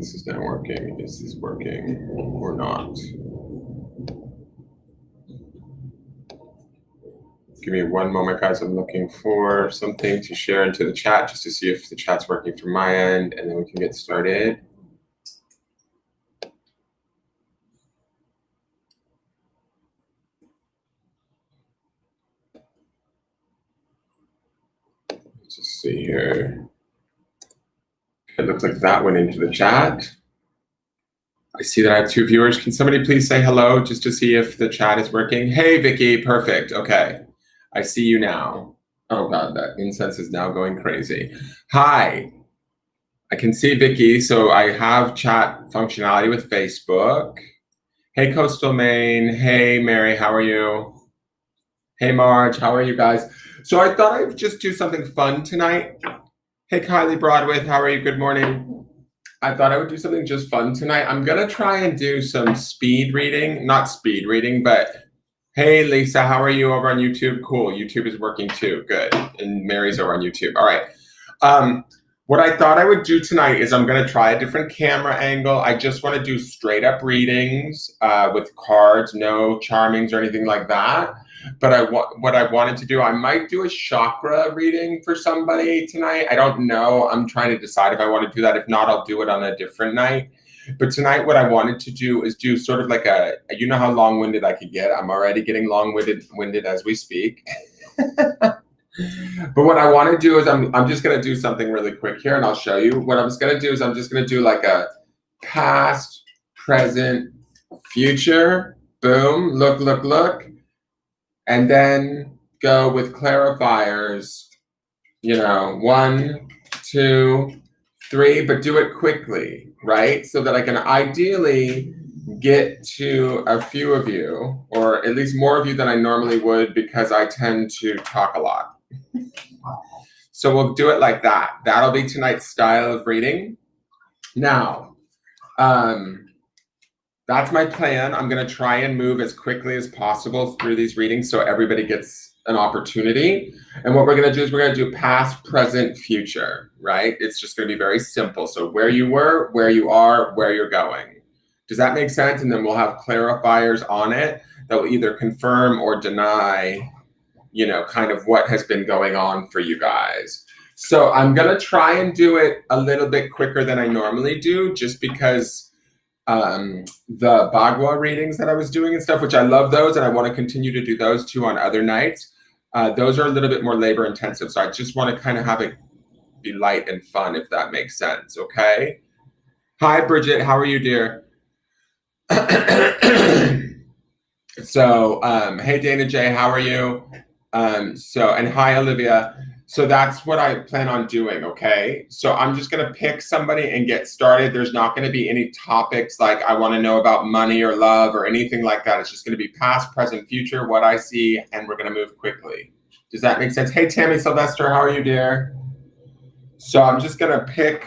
this is now working. Is this working or not? Give me one moment, guys. I'm looking for something to share into the chat just to see if the chat's working from my end, and then we can get started. Let's just see here. It looks like that went into the chat. I see that I have 2 viewers. Can somebody please say hello just to see if the chat is working? Hey, Vicky, perfect. Okay, I see you now. Oh God, that incense is now going crazy. Hi, I can see Vicky, so I have chat functionality with Facebook. Hey, Coastal Maine. Hey, Mary, how are you? Hey, Marge, how are you guys? So I thought I'd just do something fun tonight. Hey, Kylie Broadwith, how are you? Good morning. I thought I would do something just fun tonight. I'm gonna try and do some speed reading, not speed reading, but hey, Lisa, how are you over on YouTube? Cool, YouTube is working too, good. And Mary's over on YouTube, all right. What I thought I would do tonight is I'm gonna try a different camera angle. I just wanna do straight up readings with cards, no charmings or anything like that. But what I wanted to do, I might do a chakra reading for somebody tonight. I don't know. I'm trying to decide if I want to do that. If not, I'll do it on a different night. But tonight, what I wanted to do is do sort of like you know how long-winded I could get. I'm already getting long-winded as we speak. But what I want to do is I'm just going to do something really quick here, and I'll show you. What I'm just going to do is I'm just going to do like a past, present, future. Boom. Look, look, look. And then go with clarifiers, 1, 2, 3, but do it quickly, right? So that I can ideally get to a few of you, or at least more of you than I normally would, because I tend to talk a lot. So we'll do it like that. That'll be tonight's style of reading. Now, that's my plan. I'm going to try and move as quickly as possible through these readings so everybody gets an opportunity. And what we're going to do is we're going to do past, present, future, right? It's just going to be very simple. So where you were, where you are, where you're going. Does that make sense? And then we'll have clarifiers on it that will either confirm or deny, kind of what has been going on for you guys. So I'm going to try and do it a little bit quicker than I normally do, just because the Bagua readings that I was doing and stuff, which I love those, and I want to continue to do those too on other nights. Those are a little bit more labor intensive, so I just want to kind of have it be light and fun, if that makes sense. Okay. Hi, Bridget. How are you, dear? So, hey, Dana J. How are you? And hi, Olivia. So that's what I plan on doing, okay? So I'm just going to pick somebody and get started. There's not going to be any topics like I want to know about money or love or anything like that. It's just going to be past, present, future, what I see, and we're going to move quickly. Does that make sense? Hey, Tammy Sylvester, how are you, dear? So I'm just going to pick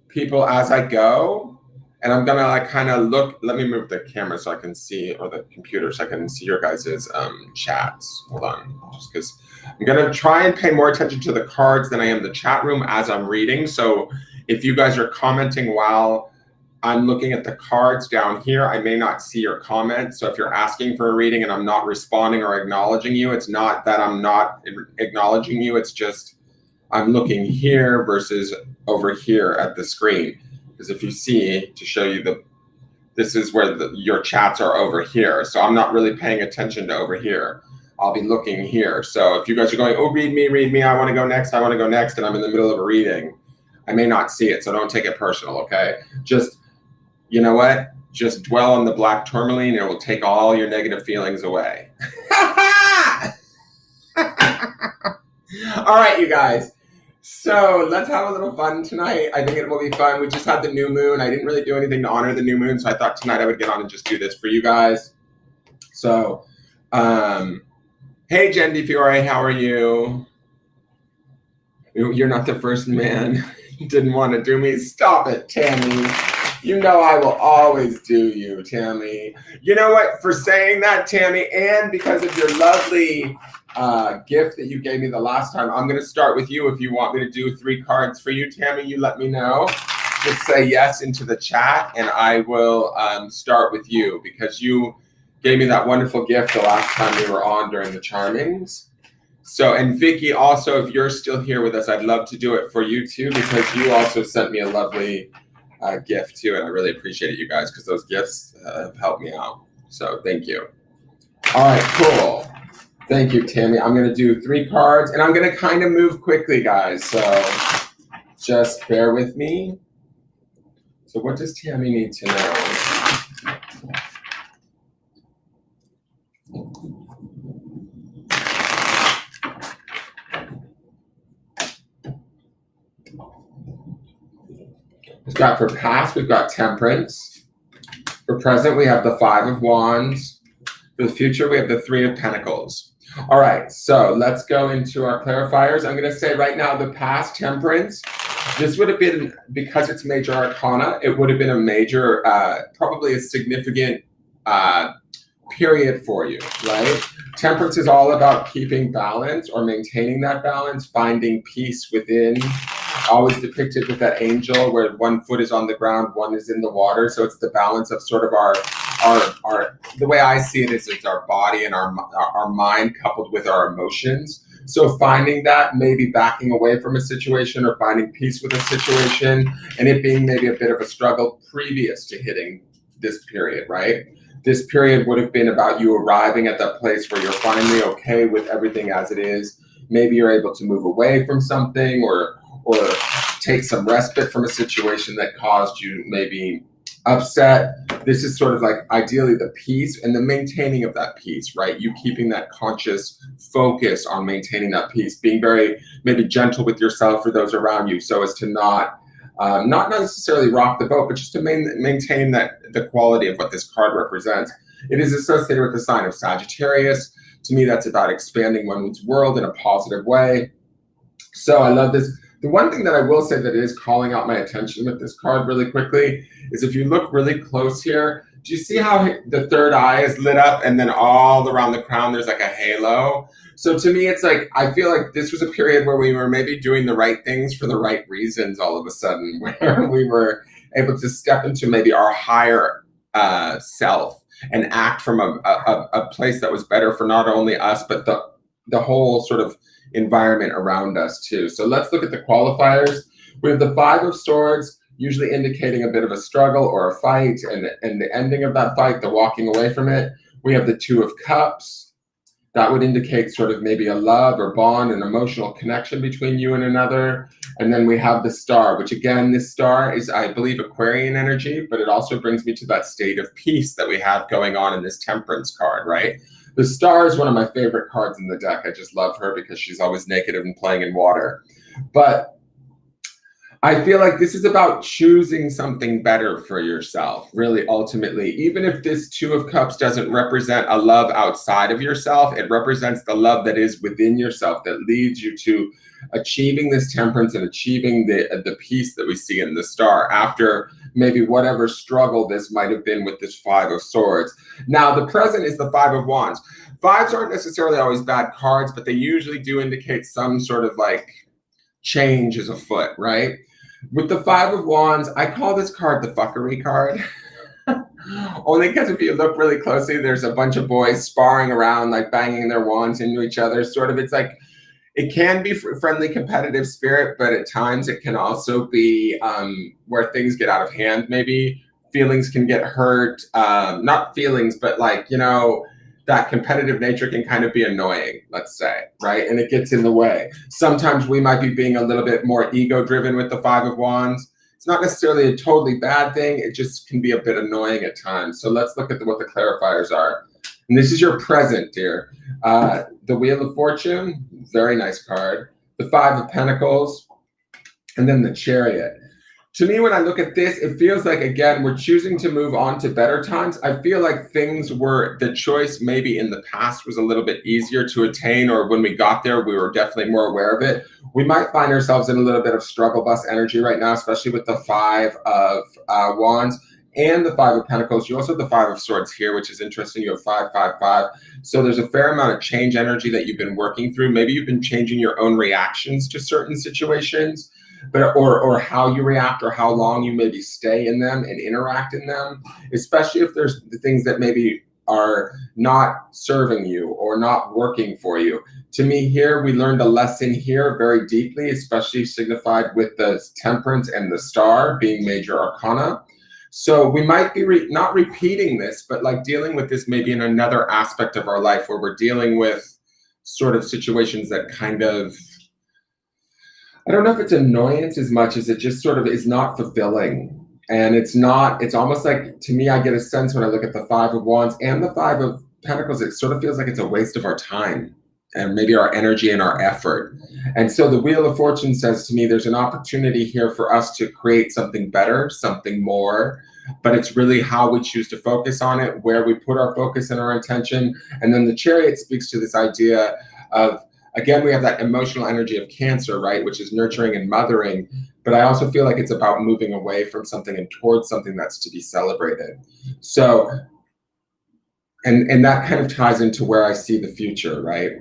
people as I go, and I'm going to kind of look. Let me move the camera so I can see, or the computer so I can see your guys' chats. Hold on, just because I'm going to try and pay more attention to the cards than I am the chat room as I'm reading. So if you guys are commenting while I'm looking at the cards down here, I may not see your comments. So if you're asking for a reading and I'm not responding or acknowledging you, it's not that I'm not acknowledging you. It's just I'm looking here versus over here at the screen. Because if you see, to show you this is where your chats are over here. So I'm not really paying attention to over here. I'll be looking here. So if you guys are going, oh, read me, I want to go next, and I'm in the middle of a reading, I may not see it, so don't take it personal, okay? Just, you know what? Just dwell on the black tourmaline, and it will take all your negative feelings away. All right, you guys. So let's have a little fun tonight. I think it will be fun. We just had the new moon. I didn't really do anything to honor the new moon, so I thought tonight I would get on and just do this for you guys. So, hey, Jen DiFiore, how are you? You're not the first man. Didn't want to do me. Stop it, Tammy. You know I will always do you, Tammy. You know what? For saying that, Tammy, and because of your lovely gift that you gave me the last time, I'm going to start with you. If you want me to do 3 cards for you, Tammy, you let me know. just say yes into the chat, and I will start with you because you gave me that wonderful gift the last time we were on during the Charmings. So, and Vicky, also, if you're still here with us, I'd love to do it for you too, because you also sent me a lovely gift too, and I really appreciate it, you guys, because those gifts have helped me out. So thank you. All right, cool. Thank you, Tammy. I'm going to do 3 cards, and I'm going to kind of move quickly, guys. So just bear with me. So what does Tammy need to know? We've got for past, we've got Temperance. For present, we have the 5 of Wands. For the future, we have the 3 of Pentacles. All right, so let's go into our clarifiers. I'm going to say right now, the past, Temperance, this would have been, because it's major arcana, it would have been a major, probably a significant period for you, right? Temperance is all about keeping balance or maintaining that balance, finding peace within, always depicted with that angel where one foot is on the ground, one is in the water. So it's the balance of sort of our the way I see it is it's our body and our mind coupled with our emotions. So finding that, maybe backing away from a situation or finding peace with a situation, and it being maybe a bit of a struggle previous to hitting this period, right? This period would have been about you arriving at that place where you're finally okay with everything as it is. Maybe you're able to move away from something or take some respite from a situation that caused you maybe upset. This is sort of like ideally the peace and the maintaining of that peace, right? You keeping that conscious focus on maintaining that peace, being very maybe gentle with yourself or those around you so as to not necessarily rock the boat, but just to maintain that the quality of what this card represents. It is associated with the sign of Sagittarius. To me, that's about expanding one's world in a positive way. So I love this. The one thing that I will say that is calling out my attention with this card really quickly is if you look really close here, do you see how the third eye is lit up and then all around the crown there's like a halo? So to me, it's like, I feel like this was a period where we were maybe doing the right things for the right reasons all of a sudden, where we were able to step into maybe our higher self and act from a place that was better for not only us, but the whole sort of environment around us too. So let's look at the qualifiers. We have the 5 of Swords, usually indicating a bit of a struggle or a fight, and the ending of that fight, the walking away from it. We have the 2 of Cups. That would indicate sort of maybe a love or bond, an emotional connection between you and another. And then we have the Star, which again, this Star is, I believe, Aquarian energy, but it also brings me to that state of peace that we have going on in this Temperance card, right? The Star is one of my favorite cards in the deck. I just love her because she's always naked and playing in water. But I feel like this is about choosing something better for yourself, really, ultimately. Even if this 2 of Cups doesn't represent a love outside of yourself, it represents the love that is within yourself that leads you to achieving this temperance and achieving the peace that we see in the Star after maybe whatever struggle this might have been with this 5 of Swords. Now, the present is the 5 of Wands. 5s aren't necessarily always bad cards, but they usually do indicate some sort of like change is afoot, right? With the 5 of Wands, I call this card the fuckery card. Only because if you look really closely, there's a bunch of boys sparring around, like banging their wands into each other. Sort of, it's like, it can be friendly, competitive spirit, but at times it can also be where things get out of hand, maybe. Feelings can get hurt. Not feelings, but like, you know, that competitive nature can kind of be annoying, let's say, right? And it gets in the way. Sometimes we might be being a little bit more ego-driven with the 5 of Wands. It's not necessarily a totally bad thing. It just can be a bit annoying at times. So let's look at what the clarifiers are. And this is your present, dear. The Wheel of Fortune, very nice card. The 5 of Pentacles, and then the Chariot. To me, when I look at this, it feels like, again, we're choosing to move on to better times. I feel like things were, the choice maybe in the past was a little bit easier to attain, or when we got there, we were definitely more aware of it. We might find ourselves in a little bit of struggle bus energy right now, especially with the 5 of Wands and the 5 of Pentacles. You also have the 5 of Swords here, which is interesting. You have 5, 5, 5. So there's a fair amount of change energy that you've been working through. Maybe you've been changing your own reactions to certain situations. but or how you react or how long you maybe stay in them and interact in them, especially if there's the things that maybe are not serving you or not working for you. To me, here we learned a lesson here very deeply, especially signified with the temperance and the star being major arcana. So we might be not repeating this, but like dealing with this maybe in another aspect of our life where we're dealing with sort of situations that kind of, I don't know if it's annoyance as much as it just sort of is not fulfilling. And it's almost like, to me, I get a sense when I look at the Five of Wands and the Five of Pentacles, it sort of feels like it's a waste of our time and maybe our energy and our effort. And so the Wheel of Fortune says to me, there's an opportunity here for us to create something better, something more, but it's really how we choose to focus on it, where we put our focus and our intention. And then the Chariot speaks to this idea of, again, we have that emotional energy of Cancer, right, which is nurturing and mothering. But I also feel like it's about moving away from something and towards something that's to be celebrated. So, and that kind of ties into where I see the future, right?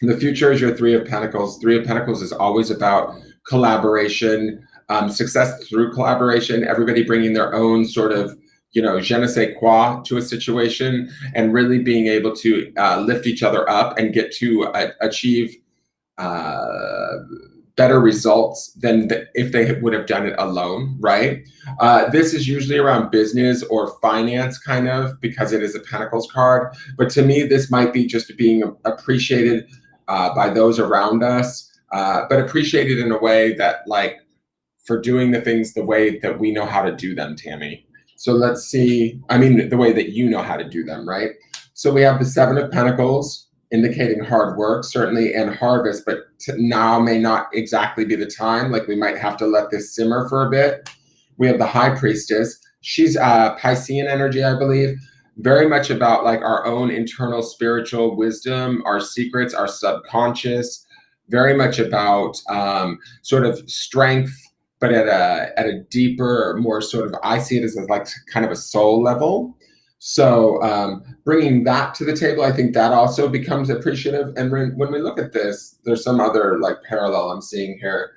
The future is your Three of Pentacles. Three of Pentacles is always about collaboration, success through collaboration, everybody bringing their own sort of, je ne sais quoi to a situation, and really being able to lift each other up and get to achieve better results than if they would have done it alone, right? This is usually around business or finance, kind of, because it is a Pentacles card. But to me, this might be just being appreciated by those around us, but appreciated in a way that, like, for doing the things the way that we know how to do them, Tammy. So let's see, the way that you know how to do them, right? So we have the Seven of Pentacles, indicating hard work, certainly, and harvest, but now may not exactly be the time. Like, we might have to let this simmer for a bit. We have the High Priestess. She's Piscean energy, I believe. Very much about like our own internal spiritual wisdom, our secrets, our subconscious. Very much about sort of strength, but at a deeper, more sort of, I see it as like kind of a soul level. So bringing that to the table, I think that also becomes appreciative. And when we look at this, there's some other like parallel I'm seeing here.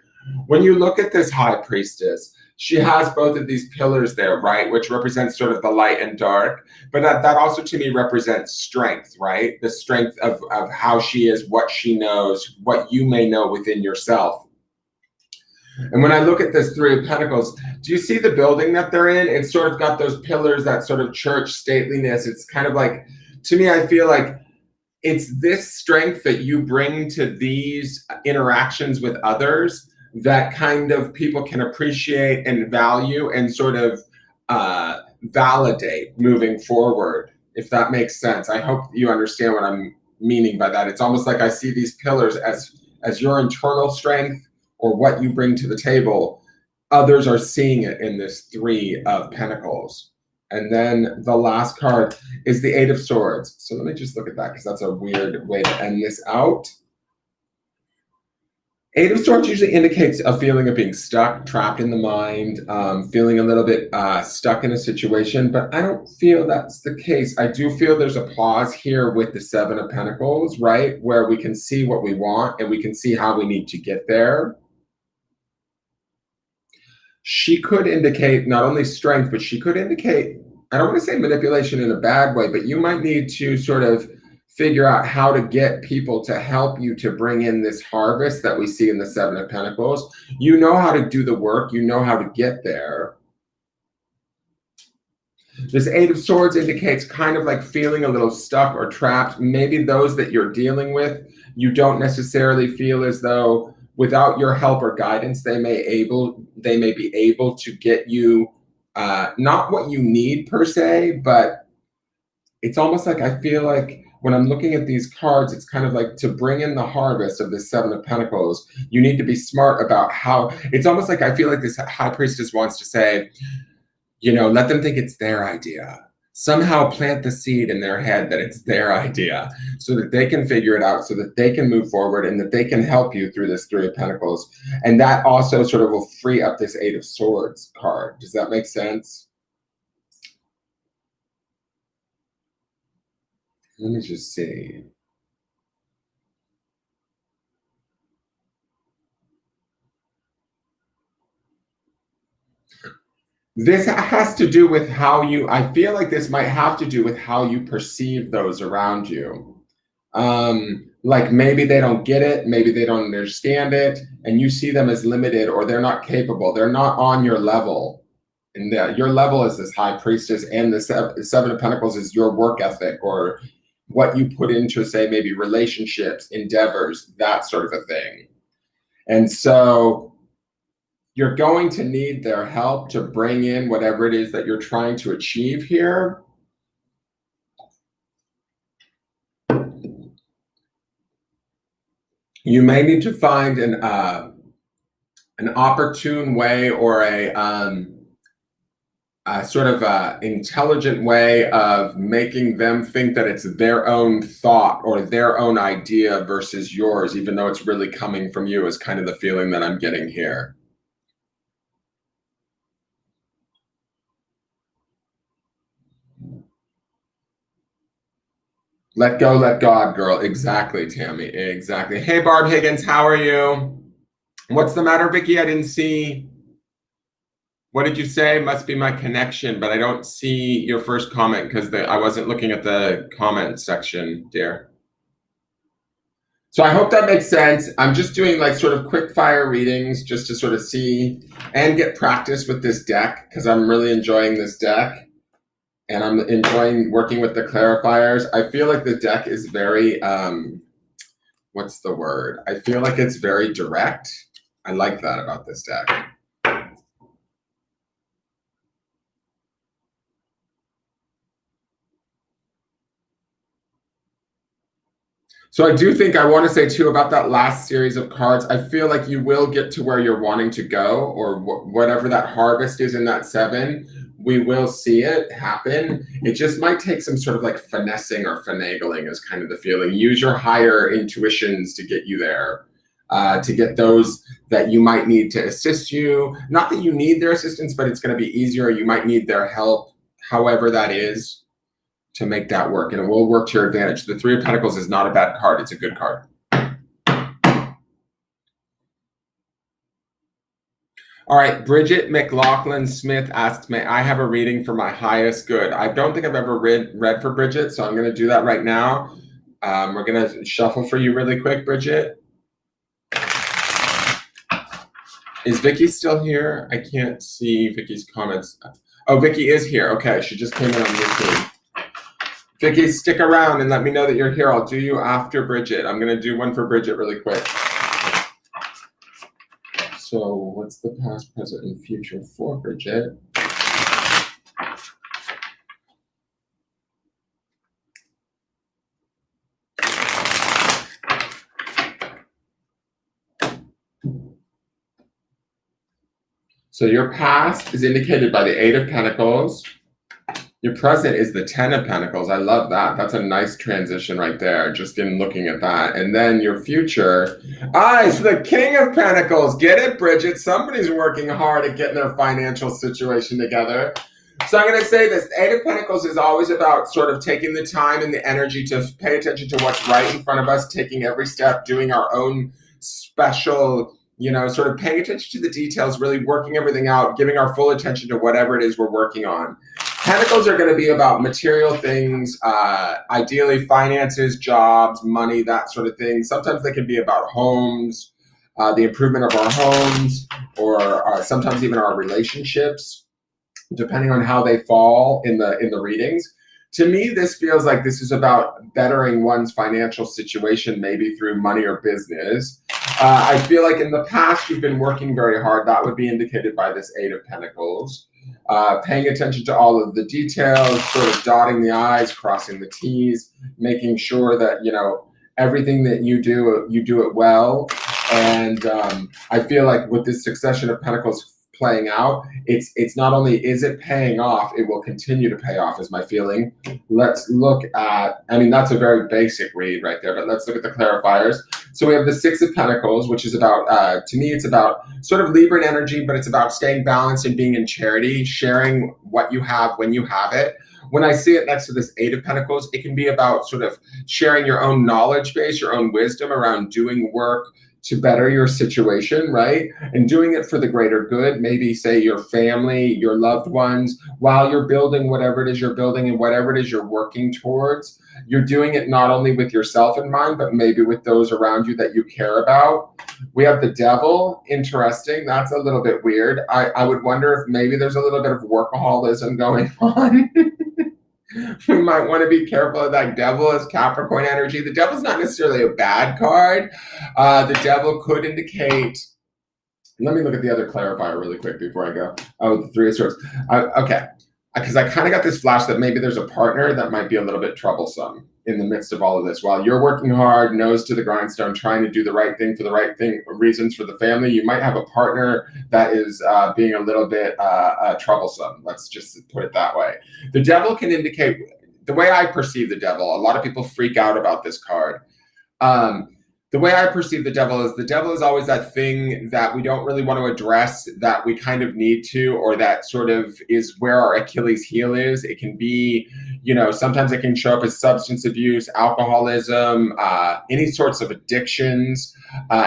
When you look at this High Priestess, she has both of these pillars there, right? Which represents sort of the light and dark. But that also to me represents strength, right? The strength of how she is, what she knows, what you may know within yourself. And when I look at this Three of Pentacles, do you see the building that they're in? It's sort of got those pillars, that sort of church stateliness. It's kind of like, to me, I feel like it's this strength that you bring to these interactions with others that kind of people can appreciate and value and sort of validate moving forward, if that makes sense. I hope you understand what I'm meaning by that. It's almost like I see these pillars as your internal strength, or what you bring to the table. Others are seeing it in this Three of Pentacles. And then the last card is the Eight of Swords. So let me just look at that, because that's a weird way to end this out. Eight of Swords usually indicates a feeling of being stuck, trapped in the mind, feeling a little bit stuck in a situation, but I don't feel that's the case. I do feel there's a pause here with the Seven of Pentacles, right? Where we can see what we want and we can see how we need to get there. She could indicate not only strength, but she could indicate, I don't want to say manipulation in a bad way, but you might need to sort of figure out how to get people to help you to bring in this harvest that we see in the Seven of Pentacles. You know how to do the work. You know how to get there. This Eight of Swords indicates kind of like feeling a little stuck or trapped. Maybe those that you're dealing with, you don't necessarily feel as though without your help or guidance, they may be able to get you not what you need per se, but it's almost like I feel like when I'm looking at these cards, it's kind of like to bring in the harvest of the Seven of Pentacles, you need to be smart about how, it's almost like I feel like this High Priestess wants to say, let them think it's their idea. Somehow plant the seed in their head that it's their idea so that they can figure it out, so that they can move forward and that they can help you through this Three of Pentacles. And that also sort of will free up this Eight of Swords card. Does that make sense? Let me just see. This has to do with how you, I feel like this might have to do with how you perceive those around you. Like maybe they don't get it, maybe they don't understand it, and you see them as limited or they're not capable, they're not on your level. And your level is this high priestess, and the seven of pentacles is your work ethic or what you put into, say, maybe relationships, endeavors, that sort of a thing. And so you're going to need their help to bring in whatever it is that you're trying to achieve here. You may need to find an opportune way or a sort of intelligent way of making them think that it's their own thought or their own idea versus yours, even though it's really coming from you, is kind of the feeling that I'm getting here. Let go, let God, girl. Exactly, Tammy. Exactly. Hey, Barb Higgins, how are you? What's the matter, Vicky? I didn't see. What did you say? Must be my connection, but I don't see your first comment because I wasn't looking at the comment section, dear. So I hope that makes sense. I'm just doing like sort of quick fire readings just to sort of see and get practice with this deck because I'm really enjoying this deck. And I'm enjoying working with the clarifiers. I feel like the deck is very, what's the word? I feel like it's very direct. I like that about this deck. So I do think I want to say too about that last series of cards, I feel like you will get to where you're wanting to go or whatever that harvest is in that 7. We will see it happen. It just might take some sort of like finessing or finagling is kind of the feeling. Use your higher intuitions to get you there, to get those that you might need to assist you. Not that you need their assistance, but it's going to be easier. You might need their help, however that is, to make that work. And it will work to your advantage. The 3 of Pentacles is not a bad card. It's a good card. All right, Bridget McLaughlin Smith asks, may I have a reading for my highest good? I don't think I've ever read for Bridget, so I'm going to do that right now. We're going to shuffle for you really quick, Bridget. Is Vicky still here? I can't see Vicky's comments. Oh, Vicky is here. Okay, she just came in on YouTube. Vicky, stick around and let me know that you're here. I'll do you after Bridget. I'm going to do one for Bridget really quick. So what's the past, present, and future for Bridget? So your past is indicated by the 8 of Pentacles. Your present is the 10 of Pentacles. I love that. That's a nice transition right there, just in looking at that. And then your future, it's the King of Pentacles. Get it, Bridget? Somebody's working hard at getting their financial situation together. So I'm going to say this. The 8 of Pentacles is always about sort of taking the time and the energy to pay attention to what's right in front of us, taking every step, doing our own special, sort of paying attention to the details, really working everything out, giving our full attention to whatever it is we're working on. Pentacles are going to be about material things, ideally finances, jobs, money, that sort of thing. Sometimes they can be about homes, the improvement of our homes, or sometimes even our relationships, depending on how they fall in the readings. To me, this feels like this is about bettering one's financial situation, maybe through money or business. I feel like in the past, you've been working very hard. That would be indicated by this 8 of Pentacles. Paying attention to all of the details, sort of dotting the I's, crossing the T's, making sure that, everything that you do it well. And I feel like with this succession of Pentacles playing out, it's not only is it paying off, it will continue to pay off is my feeling. Let's look at, that's a very basic read right there, but let's look at the clarifiers. So we have the 6 of Pentacles, which is about, to me, it's about sort of Libran energy, but it's about staying balanced and being in charity, sharing what you have when you have it. When I see it next to this 8 of Pentacles, it can be about sort of sharing your own knowledge base, your own wisdom around doing work to better your situation, right? And doing it for the greater good, maybe say your family, your loved ones, while you're building whatever it is you're building and whatever it is you're working towards. You're doing it not only with yourself in mind, but maybe with those around you that you care about. We have the devil. Interesting. That's a little bit weird. I would wonder if maybe there's a little bit of workaholism going on. We might want to be careful of that devil as Capricorn energy. The devil's not necessarily a bad card. The devil could indicate, let me look at the other clarifier really quick before I go. Oh, the Three of Swords. Okay. Because I kind of got this flash that maybe there's a partner that might be a little bit troublesome in the midst of all of this. While you're working hard, nose to the grindstone, trying to do the right thing for the right thing, reasons for the family, you might have a partner that is being a little bit troublesome. Let's just put it that way. The devil can indicate, the way I perceive the devil, a lot of people freak out about this card. The way I perceive the devil is always that thing that we don't really want to address, that we kind of need to, or that sort of is where our Achilles heel is. It can be, sometimes it can show up as substance abuse, alcoholism, any sorts of addictions,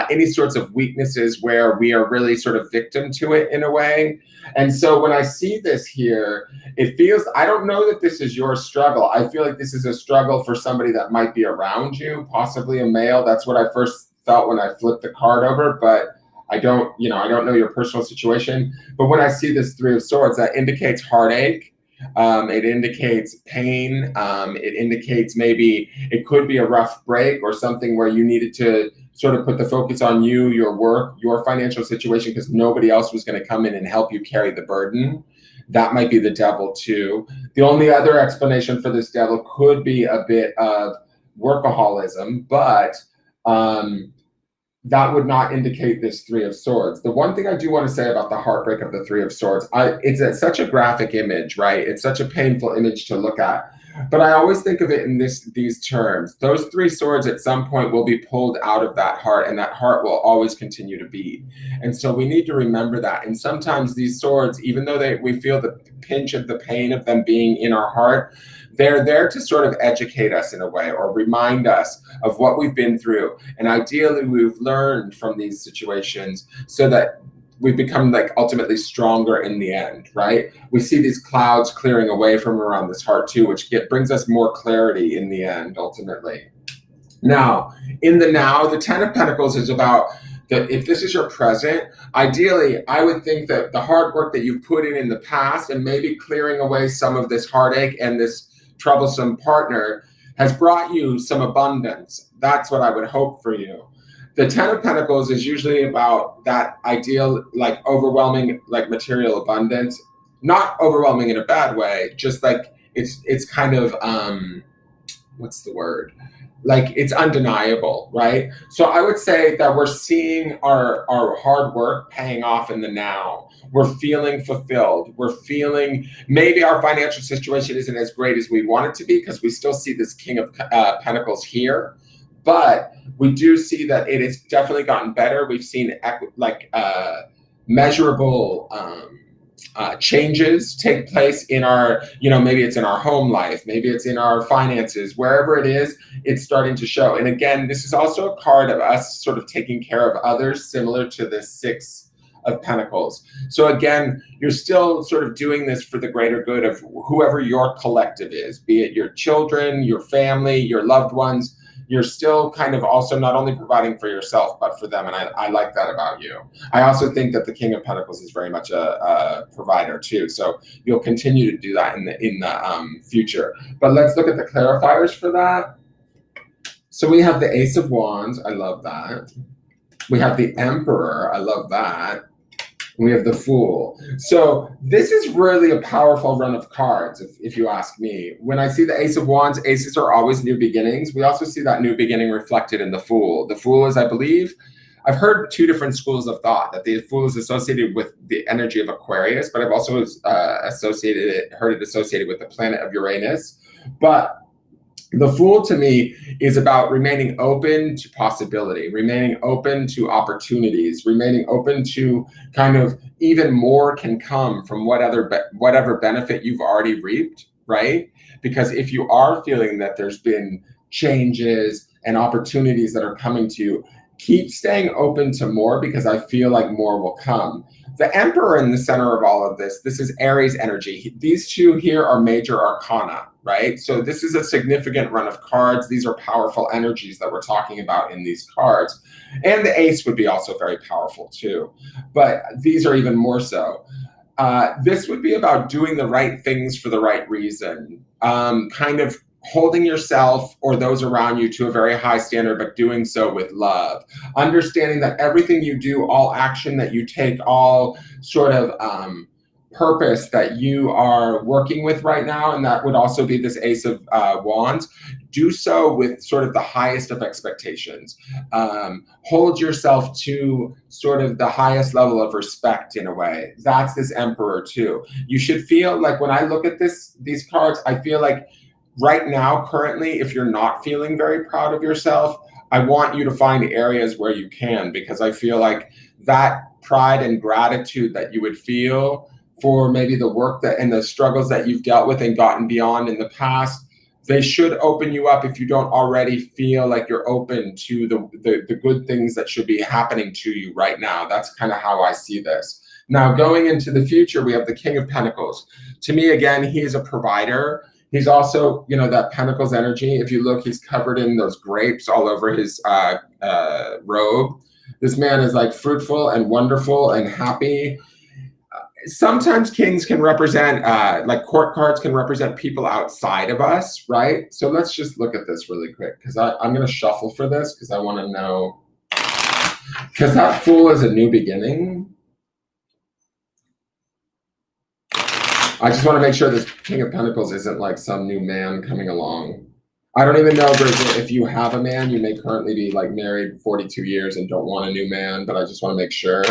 any sorts of weaknesses where we are really sort of victim to it in a way. And so when I see this here, it feels, I don't know that this is your struggle. I feel like this is a struggle for somebody that might be around you, possibly a male. That's what I first felt when I flipped the card over, but I don't know your personal situation. But when I see this Three of Swords, that indicates heartache. It indicates pain. It indicates maybe it could be a rough break or something where you needed to sort of put the focus on you, your work, your financial situation, because nobody else was going to come in and help you carry the burden. That might be the devil too. The only other explanation for this devil could be a bit of workaholism, but that would not indicate this Three of Swords. The one thing I do want to say about the heartbreak of the Three of Swords, it's such a graphic image, right? It's such a painful image to look at. But I always think of it in these terms. Those three swords at some point will be pulled out of that heart, and that heart will always continue to beat. And so we need to remember that. And sometimes these swords, even though we feel the pinch of the pain of them being in our heart, they're there to sort of educate us in a way, or remind us of what we've been through. And ideally, we've learned from these situations so that we've become like ultimately stronger in the end, right? We see these clouds clearing away from around this heart too, which brings us more clarity in the end, ultimately. Now, the Ten of Pentacles is about that. If this is your present, ideally, I would think that the hard work that you've put in the past and maybe clearing away some of this heartache and this troublesome partner has brought you some abundance. That's what I would hope for you. The Ten of Pentacles is usually about that ideal, like overwhelming, like material abundance, not overwhelming in a bad way, just like it's kind of, what's the word? Like it's undeniable, right? So I would say that we're seeing our hard work paying off in the now. We're feeling fulfilled. We're feeling maybe our financial situation isn't as great as we want it to be because we still see this King of Pentacles here. But we do see that it has definitely gotten better. We've seen measurable changes take place in our, maybe it's in our home life, maybe it's in our finances, wherever it is, it's starting to show. And again, this is also a card of us sort of taking care of others, similar to the Six of Pentacles. So again, you're still sort of doing this for the greater good of whoever your collective is, be it your children, your family, your loved ones. You're still kind of also not only providing for yourself, but for them. And I like that about you. I also think that the King of Pentacles is very much a provider too. So you'll continue to do that in the future. But let's look at the clarifiers for that. So we have the Ace of Wands. I love that. We have the Emperor. I love that. We have the Fool. So this is really a powerful run of cards, if you ask me. When I see the Ace of Wands, aces are always new beginnings. We also see that new beginning reflected in the Fool. The Fool is, I believe, I've heard two different schools of thought, that the Fool is associated with the energy of Aquarius, but I've also heard it associated with the planet of Uranus. But the Fool to me is about remaining open to possibility, remaining open to opportunities, remaining open to kind of even more can come from whatever benefit you've already reaped, right? Because if you are feeling that there's been changes and opportunities that are coming to you, keep staying open to more because I feel like more will come. The Emperor in the center of all of this is Aries energy. These two here are major arcana, right? So this is a significant run of cards. These are powerful energies that we're talking about in these cards. And the Ace would be also very powerful too, but these are even more so. This would be about doing the right things for the right reason, kind of holding yourself or those around you to a very high standard, but doing so with love. Understanding that everything you do, all action that you take, all sort of purpose that you are working with right now, and that would also be this Ace of Wands, do so with sort of the highest of expectations. Hold yourself to sort of the highest level of respect in a way. That's this Emperor too. You should feel like when I look at these cards, I feel like right now, currently, if you're not feeling very proud of yourself, I want you to find areas where you can, because I feel like that pride and gratitude that you would feel for maybe the work that and the struggles that you've dealt with and gotten beyond in the past, they should open you up if you don't already feel like you're open to the good things that should be happening to you right now. That's kind of how I see this. Now, going into the future, we have the King of Pentacles. To me, again, he is a provider. He's also, that Pentacles energy. If you look, he's covered in those grapes all over his robe. This man is like fruitful and wonderful and happy. Sometimes kings can represent, like court cards can represent people outside of us, right? So let's just look at this really quick, because I'm going to shuffle for this because I want to know, because that Fool is a new beginning. I just want to make sure this King of Pentacles isn't like some new man coming along. I don't even know, Bridget, if you have a man. You may currently be like married 42 years and don't want a new man, but I just want to make sure.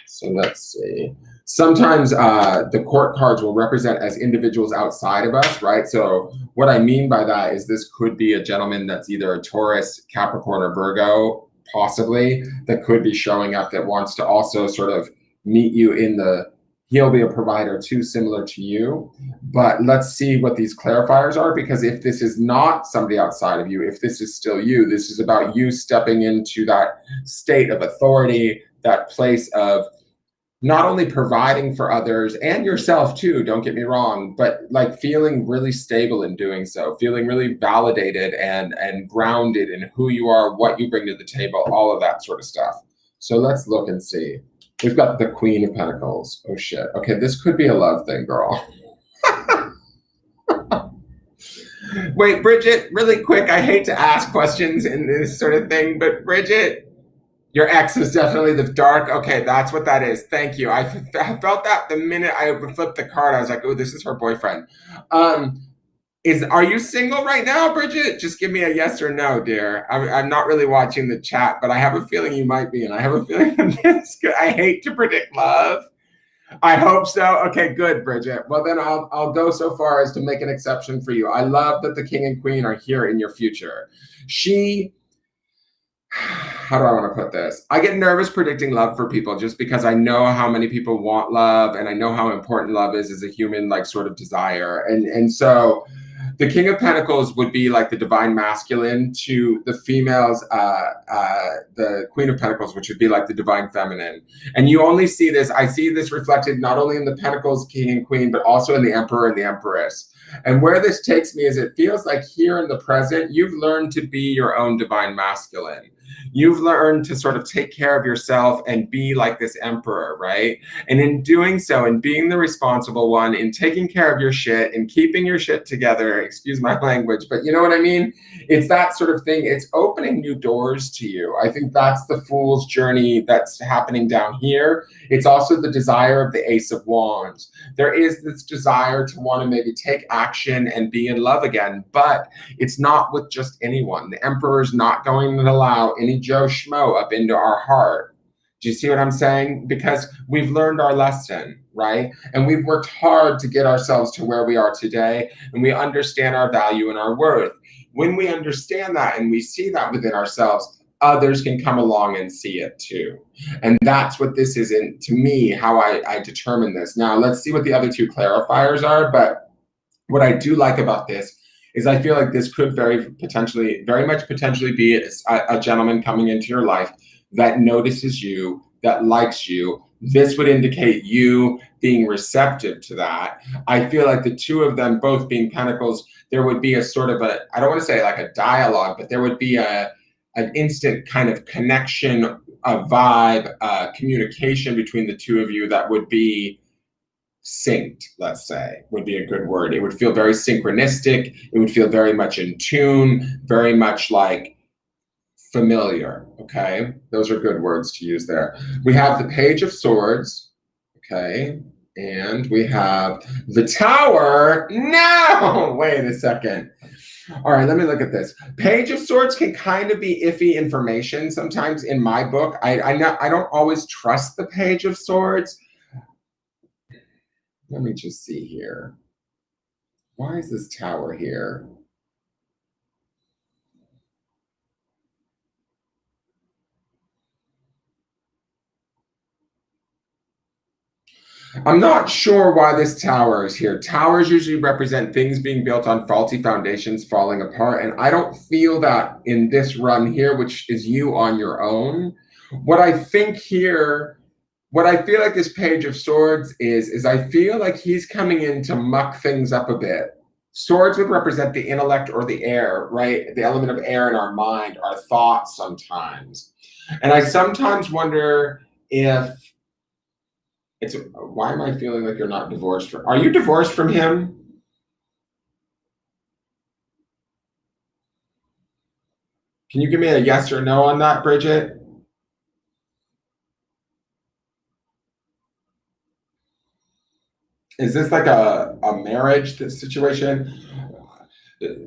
So let's see. Sometimes the court cards will represent as individuals outside of us, right? So what I mean by that is this could be a gentleman that's either a Taurus, Capricorn, or Virgo, possibly, that could be showing up that wants to also sort of meet you in the, he'll be a provider too, similar to you. But let's see what these clarifiers are, because if this is not somebody outside of you, if this is still you, this is about you stepping into that state of authority, that place of not only providing for others and yourself too, don't get me wrong, but like feeling really stable in doing so, feeling really validated and grounded in who you are, what you bring to the table, all of that sort of stuff. So let's look and see. We've got the Queen of Pentacles. Oh shit. Okay, this could be a love thing, girl. Wait, Bridget, really quick, I hate to ask questions in this sort of thing, but Bridget, your ex is definitely the dark. Okay, that's what that is. Thank you. I felt that the minute I flipped the card. I was like, oh, this is her boyfriend. Are you single right now, Bridget? Just give me a yes or no, dear. I'm not really watching the chat, but I have a feeling you might be, and I have a feeling this. I hate to predict love. I hope so. Okay, good, Bridget. Well, then I'll go so far as to make an exception for you. I love that the King and Queen are here in your future. How do I want to put this? I get nervous predicting love for people just because I know how many people want love, and I know how important love is as a human, like, sort of desire. And so the King of Pentacles would be like the divine masculine to the females, the Queen of Pentacles, which would be like the divine feminine. And you only see this, I see this reflected not only in the Pentacles King and Queen, but also in the Emperor and the Empress. And where this takes me is it feels like here in the present, you've learned to be your own divine masculine. You've learned to sort of take care of yourself and be like this Emperor, right? And in doing so, and being the responsible one, in taking care of your shit and keeping your shit together, excuse my language, but you know what I mean? It's that sort of thing. It's opening new doors to you. I think that's the Fool's journey that's happening down here. It's also the desire of the Ace of Wands. There is this desire to want to maybe take action and be in love again, but it's not with just anyone. The Emperor's not going to allow any Joe Schmo up into our heart. Do you see what I'm saying? Because we've learned our lesson, right? And we've worked hard to get ourselves to where we are today, and we understand our value and our worth. When we understand that and we see that within ourselves, others can come along and see it too. And that's what this is, in, to me, how I determine this. Now, let's see what the other two clarifiers are. But what I do like about this is I feel like this could very much potentially be a gentleman coming into your life that notices you, that likes you. This would indicate you being receptive to that. I feel like the two of them both being pentacles, there would be a sort of I don't want to say like a dialogue, but there would be an instant kind of connection, a vibe, communication between the two of you that would be synced, let's say, would be a good word. It would feel very synchronistic. It would feel very much in tune, very much like familiar. Okay, those are good words to use there. We have the Page of Swords. Okay, and we have the Tower. No, wait a second. All right, let me look at this. Page of Swords can kind of be iffy information sometimes in my book. I don't always trust the Page of Swords. Let me just see here. Why is this Tower here? I'm not sure why this tower is here. Towers usually represent things being built on faulty foundations falling apart, and I don't feel that in this run here, which is you on your own. What I think here, what I feel like this Page of Swords is I feel like he's coming in to muck things up a bit. Swords would represent the intellect or the air, right? The element of air in our mind, our thoughts sometimes. And I sometimes wonder if why am I feeling like you're not divorced? Are you divorced from him? Can you give me a yes or no on that, Bridget? Is this like a marriage situation?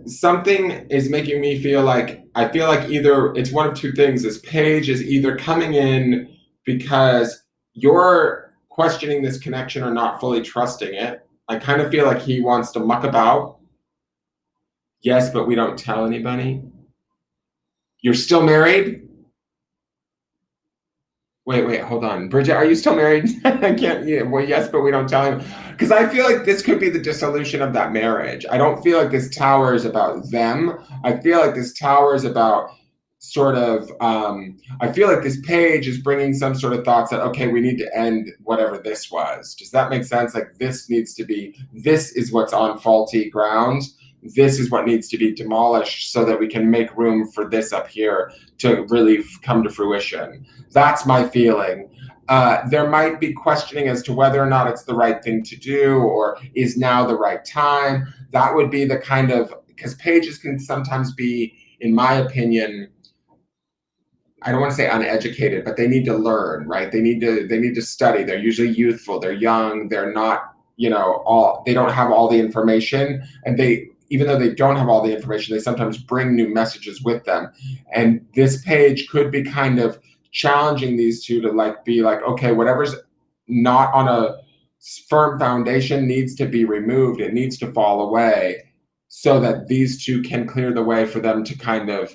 Something is making me feel like I feel like either it's one of two things. This Page is either coming in because you're questioning this connection or not fully trusting it. I kind of feel like he wants to muck about. Yes, but we don't tell anybody. You're still married? Wait, hold on. Bridget, are you still married? I can't, yeah, well, yes, but we don't tell him. Because I feel like this could be the dissolution of that marriage. I don't feel like this tower is about them. I feel like this tower is about sort of, I feel like this Page is bringing some sort of thoughts that, okay, we need to end whatever this was. Does that make sense? Like this is what's on faulty ground. This is what needs to be demolished so that we can make room for this up here to really come to fruition. That's my feeling. There might be questioning as to whether or not it's the right thing to do or is now the right time. That would be the kind of, because pages can sometimes be, in my opinion, I don't want to say uneducated, but they need to learn, right? They need to study. They're usually youthful. They're young. They're not, they don't have all the information, and even though they don't have all the information, they sometimes bring new messages with them. And this Page could be kind of challenging these two to be like, okay, whatever's not on a firm foundation needs to be removed. It needs to fall away so that these two can clear the way for them to kind of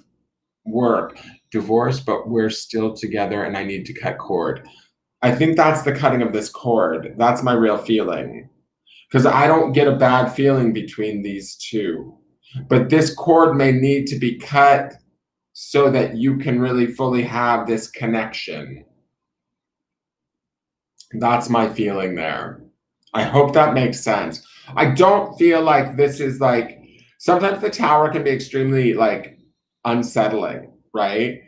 work. Divorce, but we're still together and I need to cut cord. I think that's the cutting of this cord. That's my real feeling. Because I don't get a bad feeling between these two. But this cord may need to be cut so that you can really fully have this connection. That's my feeling there. I hope that makes sense. I don't feel like this is sometimes the tower can be extremely unsettling, right?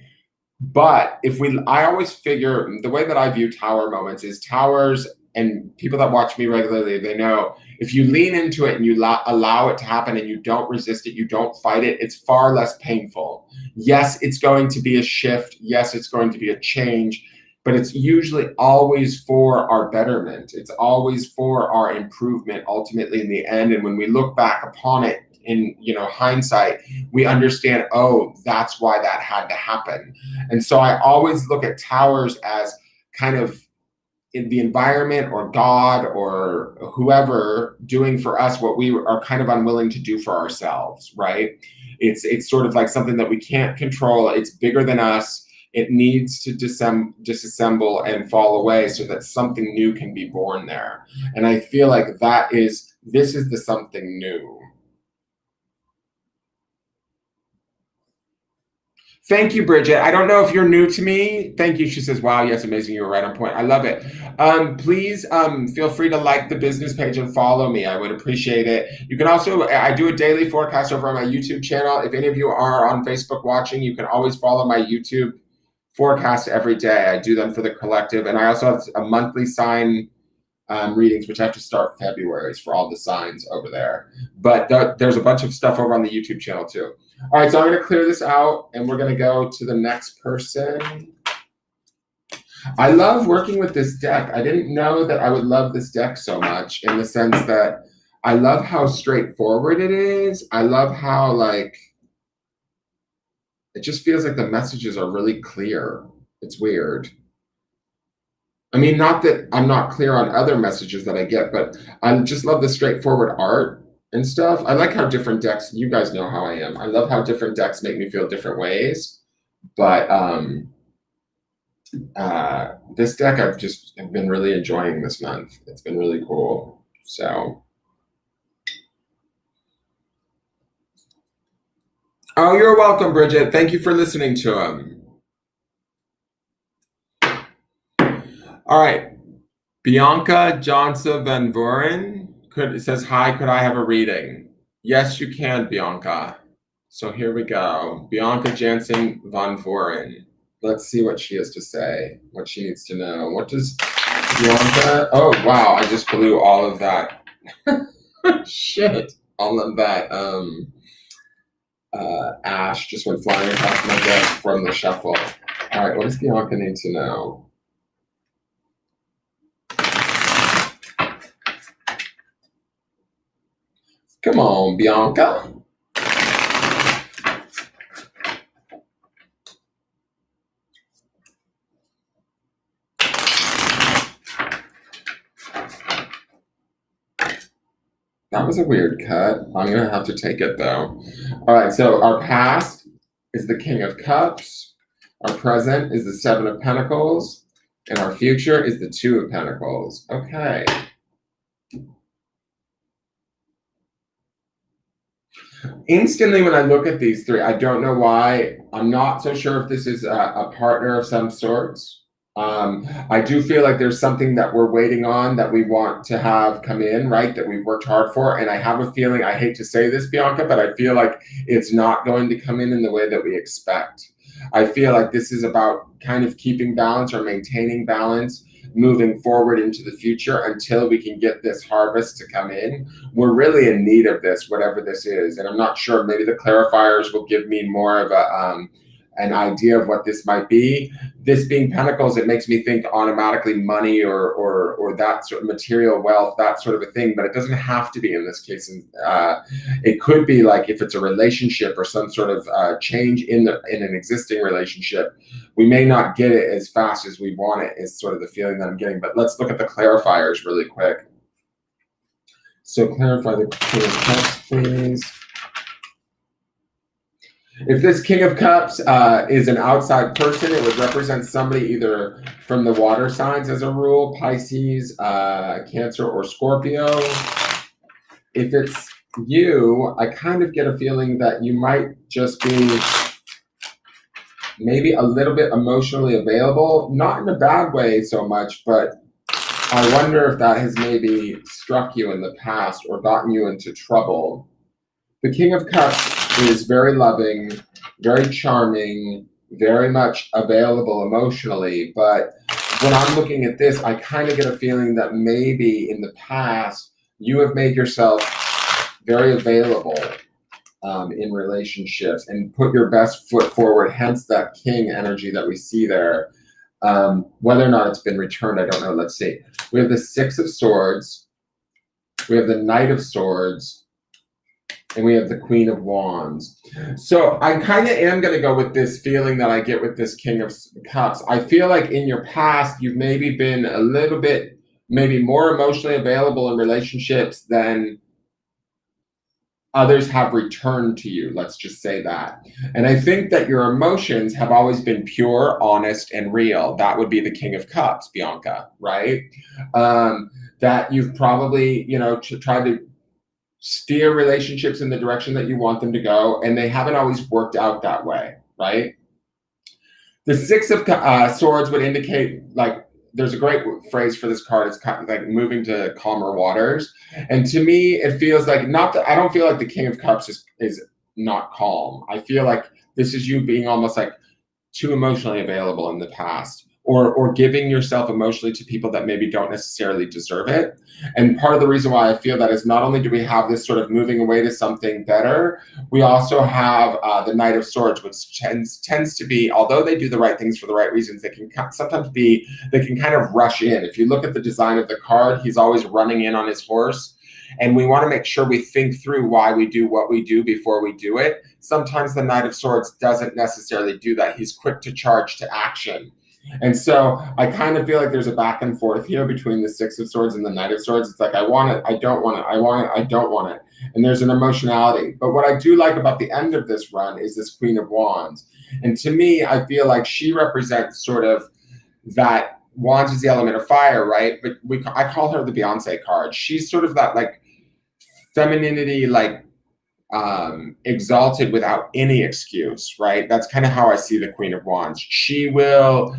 But I always figure the way that I view tower moments is towers, and people that watch me regularly, they know if you lean into it and you allow it to happen and you don't resist it, you don't fight it, it's far less painful. Yes, it's going to be a shift. Yes, it's going to be a change, but it's usually always for our betterment. It's always for our improvement ultimately in the end. And when we look back upon it in hindsight, we understand, oh, that's why that had to happen. And so I always look at towers as kind of in the environment or God or whoever doing for us what we are kind of unwilling to do for ourselves, right? It's sort of like something that we can't control. It's bigger than us. It needs to disassemble and fall away so that something new can be born there. And I feel like this is the something new. Thank you, Bridget. I don't know if you're new to me. Thank you. She says, wow, yes, amazing. You were right on point. I love it. Please feel free to like the business page and follow me. I would appreciate it. You can also, I do a daily forecast over on my YouTube channel. If any of you are on Facebook watching, you can always follow my YouTube forecast every day. I do them for the collective. And I also have a monthly sign readings, which I have to start February for all the signs over there. But there's a bunch of stuff over on the YouTube channel too. All right, so I'm going to clear this out and we're going to go to the next person. I love working with this deck. I didn't know that I would love this deck so much, in the sense that I love how straightforward it is. I love how, like, it just feels like the messages are really clear. It's weird. I mean, not that I'm not clear on other messages that I get, but I just love the straightforward art and stuff. I like how different decks, you guys know how I am. I love how different decks make me feel different ways. But this deck I've been really enjoying this month. It's been really cool. So. Oh, you're welcome, Bridget. Thank you for listening to him. All right. Bianca Johnson Van Vuren says, hi, could I have a reading? Yes, you can, Bianca. So here we go. Bianca Jansen Van Vuren. Let's see what she has to say, what she needs to know. What does Bianca? Oh, wow. I just blew all of that. Shit. All of that ash just went flying across my desk from the shuffle. All right. What does Bianca need to know? Come on, Bianca. That was a weird cut. I'm going to have to take it, though. All right, so our past is the King of Cups. Our present is the Seven of Pentacles. And our future is the Two of Pentacles. Okay. Instantly, when I look at these three, I don't know why. I'm not so sure if this is a partner of some sorts. I do feel like there's something that we're waiting on that we want to have come in, right? That we've worked hard for. And I have a feeling, I hate to say this, Bianca, but I feel like it's not going to come in the way that we expect. I feel like this is about kind of keeping balance or maintaining balance, moving forward into the future until we can get this harvest to come in. We're really in need of this, whatever this is. And I'm not sure, maybe the clarifiers will give me more of an idea of what this might be. This being Pentacles, it makes me think automatically money or that sort of material wealth, that sort of a thing, but it doesn't have to be in this case. It could be like if it's a relationship or some sort of change in an existing relationship, we may not get it as fast as we want it, is sort of the feeling that I'm getting. But let's look at the clarifiers really quick. So clarify the King of Cups, please. If this King of Cups is an outside person, it would represent somebody either from the water signs as a rule, Pisces, Cancer, or Scorpio. If it's you, I kind of get a feeling that you might just be maybe a little bit emotionally available, not in a bad way so much, but I wonder if that has maybe struck you in the past or gotten you into trouble. The King of Cups is very loving, very charming, very much available emotionally. But when I'm looking at this, I kind of get a feeling that maybe in the past, you have made yourself very available in relationships and put your best foot forward, hence that king energy that we see there. Whether or not it's been returned, I don't know. Let's see. We have the Six of Swords. We have the Knight of Swords. And we have the Queen of Wands. So I kind of am going to go with this feeling that I get with this King of Cups. I feel like in your past, you've maybe been a little bit, maybe more emotionally available in relationships than others have returned to you. Let's just say that. And I think that your emotions have always been pure, honest, and real. That would be the King of Cups, Bianca, right? That you've probably, tried to steer relationships in the direction that you want them to go, and they haven't always worked out that way, right? The Six of Swords would indicate, like, there's a great phrase for this card. It's kind of like moving to calmer waters. And to me, it feels like not that I don't feel like the King of Cups is not calm. I feel like this is you being almost like too emotionally available in the past, or giving yourself emotionally to people that maybe don't necessarily deserve it. And part of the reason why I feel that is not only do we have this sort of moving away to something better, we also have the Knight of Swords, which tends to be, although they do the right things for the right reasons, they can sometimes be, they can kind of rush in. If you look at the design of the card, he's always running in on his horse. And we want to make sure we think through why we do what we do before we do it. Sometimes the Knight of Swords doesn't necessarily do that. He's quick to charge to action. And so I kind of feel like there's a back and forth here between the Six of Swords and the Knight of Swords. It's like, I want it, I don't want it, I want it, I don't want it. And there's an emotionality. But what I do like about the end of this run is this Queen of Wands. And to me, I feel like she represents sort of that. Wands is the element of fire, right? But I call her the Beyonce card. She's sort of that like femininity, like exalted without any excuse, right? That's kind of how I see the Queen of Wands. She will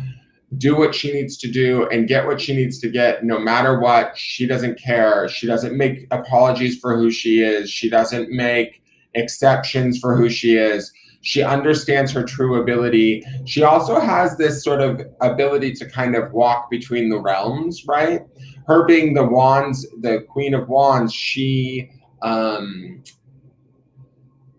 do what she needs to do and get what she needs to get no matter what. She doesn't care. She doesn't make apologies for who she is. She doesn't make exceptions for who she is. She understands her true ability. She also has this sort of ability to kind of walk between the realms, right? Her being the Wands, the Queen of Wands,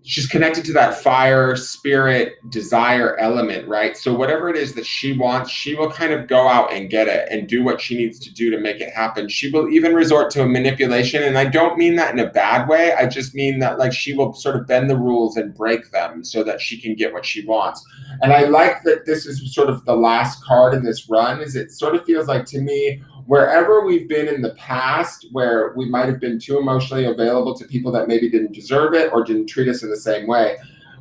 she's connected to that fire, spirit, desire element, right? So whatever it is that she wants, she will kind of go out and get it and do what she needs to do to make it happen. She will even resort to a manipulation. And I don't mean that in a bad way. I just mean that like she will sort of bend the rules and break them so that she can get what she wants. And I like that this is sort of the last card in this run, is it sort of feels like to me, wherever we've been in the past where we might have been too emotionally available to people that maybe didn't deserve it or didn't treat us in the same way,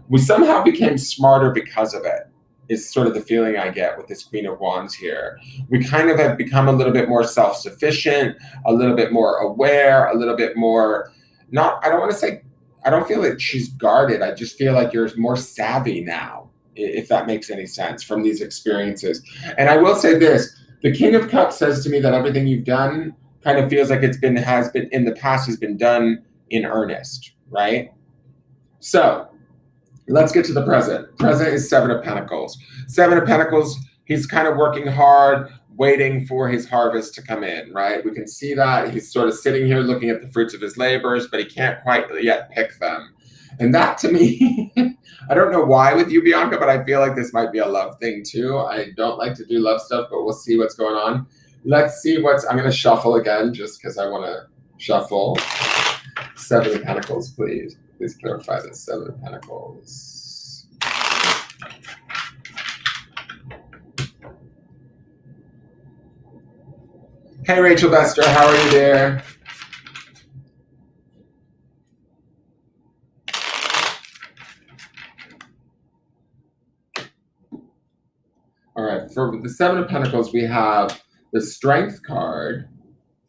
we somehow became smarter because of it, is sort of the feeling I get with this Queen of Wands here. We kind of have become a little bit more self-sufficient, a little bit more aware, a little bit more, I don't want to say, I don't feel like she's guarded. I just feel like you're more savvy now, if that makes any sense, from these experiences. And I will say this, the King of Cups says to me that everything you've done kind of feels like has been in the past has been done in earnest, right? So let's get to the present. Present is Seven of Pentacles. Seven of Pentacles, he's kind of working hard, waiting for his harvest to come in, right? We can see that he's sort of sitting here looking at the fruits of his labors, but he can't quite yet pick them. And that to me, I don't know why with you, Bianca, but I feel like this might be a love thing too. I don't like to do love stuff, but we'll see what's going on. Let's see I'm going to shuffle again just because I want to shuffle. Seven of Pentacles, please. Please clarify this. Seven of Pentacles. Hey, Rachel Bester, how are you there? All right, for the Seven of Pentacles, we have the Strength card,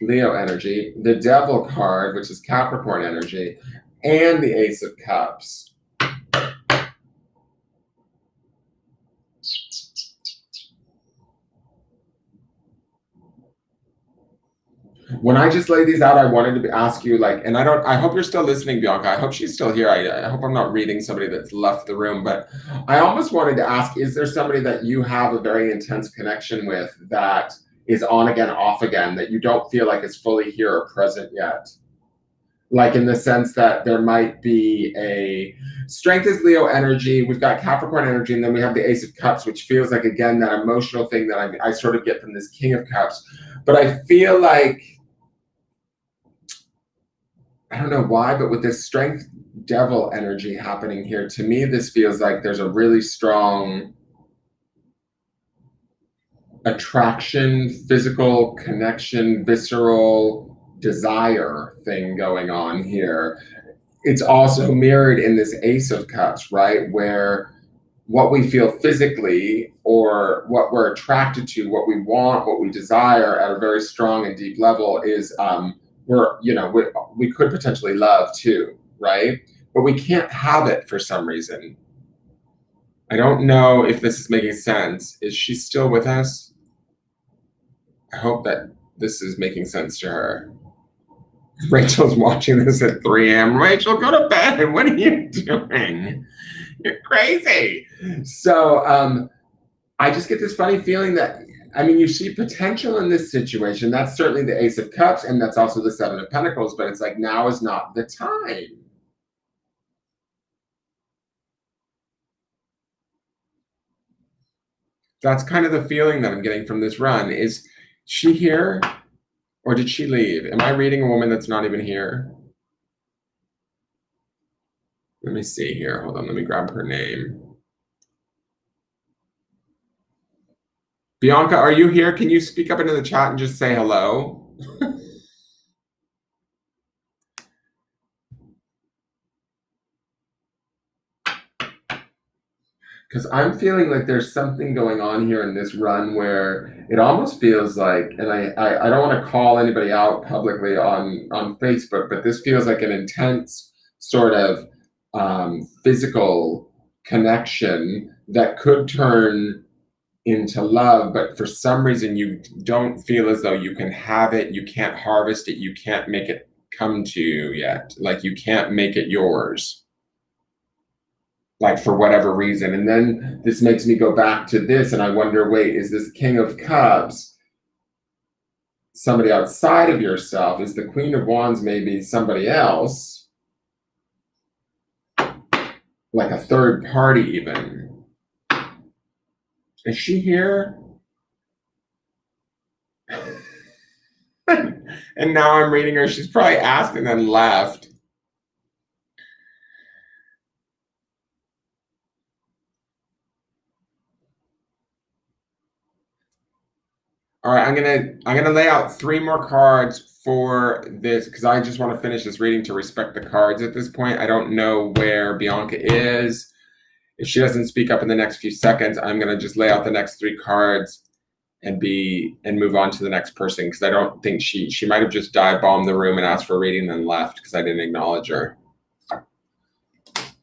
Leo energy, the Devil card, which is Capricorn energy, and the Ace of Cups. When I just laid these out, I wanted to ask you, like, and I hope you're still listening, Bianca. I hope she's still here. I hope I'm not reading somebody that's left the room, but I almost wanted to ask, is there somebody that you have a very intense connection with that is on again, off again, that you don't feel like is fully here or present yet? Like in the sense that there might be a Strength is Leo energy. We've got Capricorn energy, and then we have the Ace of Cups, which feels like, again, that emotional thing that I sort of get from this King of Cups. But I feel like, I don't know why, but with this Strength Devil energy happening here, to me, this feels like there's a really strong attraction, physical connection, visceral desire thing going on here. It's also mirrored in this Ace of Cups, right? Where what we feel physically or what we're attracted to, what we want, what we desire at a very strong and deep level is we could potentially love too, right? But we can't have it for some reason. I don't know if this is making sense. Is she still with us? I hope that this is making sense to her. Rachel's watching this at 3 a.m. Rachel, go to bed. What are you doing? You're crazy. So I just get this funny feeling that, I mean, you see potential in this situation. That's certainly the Ace of Cups, and that's also the Seven of Pentacles, but it's like now is not the time. That's kind of the feeling that I'm getting from this run. Is she here or did she leave? Am I reading a woman that's not even here? Let me see here. Hold on. Let me grab her name. Bianca, are you here? Can you speak up into the chat and just say hello? Because I'm feeling like there's something going on here in this run where it almost feels like, and I don't want to call anybody out publicly on Facebook, but this feels like an intense sort of physical connection that could turn into love, but for some reason you don't feel as though you can have it, you can't harvest it, you can't make it come to you yet. Like you can't make it yours. Like for whatever reason. And then this makes me go back to this and I wonder, wait, is this King of Cups somebody outside of yourself? Is the Queen of Wands maybe somebody else? Like a third party even. Is she here? And now I'm reading her. She's probably asked and then left. All right, I'm gonna lay out 3 more cards for this because I just want to finish this reading to respect the cards at this point. I don't know where Bianca is. If she doesn't speak up in the next few seconds, I'm gonna just lay out the next 3 cards and move on to the next person because I don't think she might have just dive bombed the room and asked for a reading and then left because I didn't acknowledge her.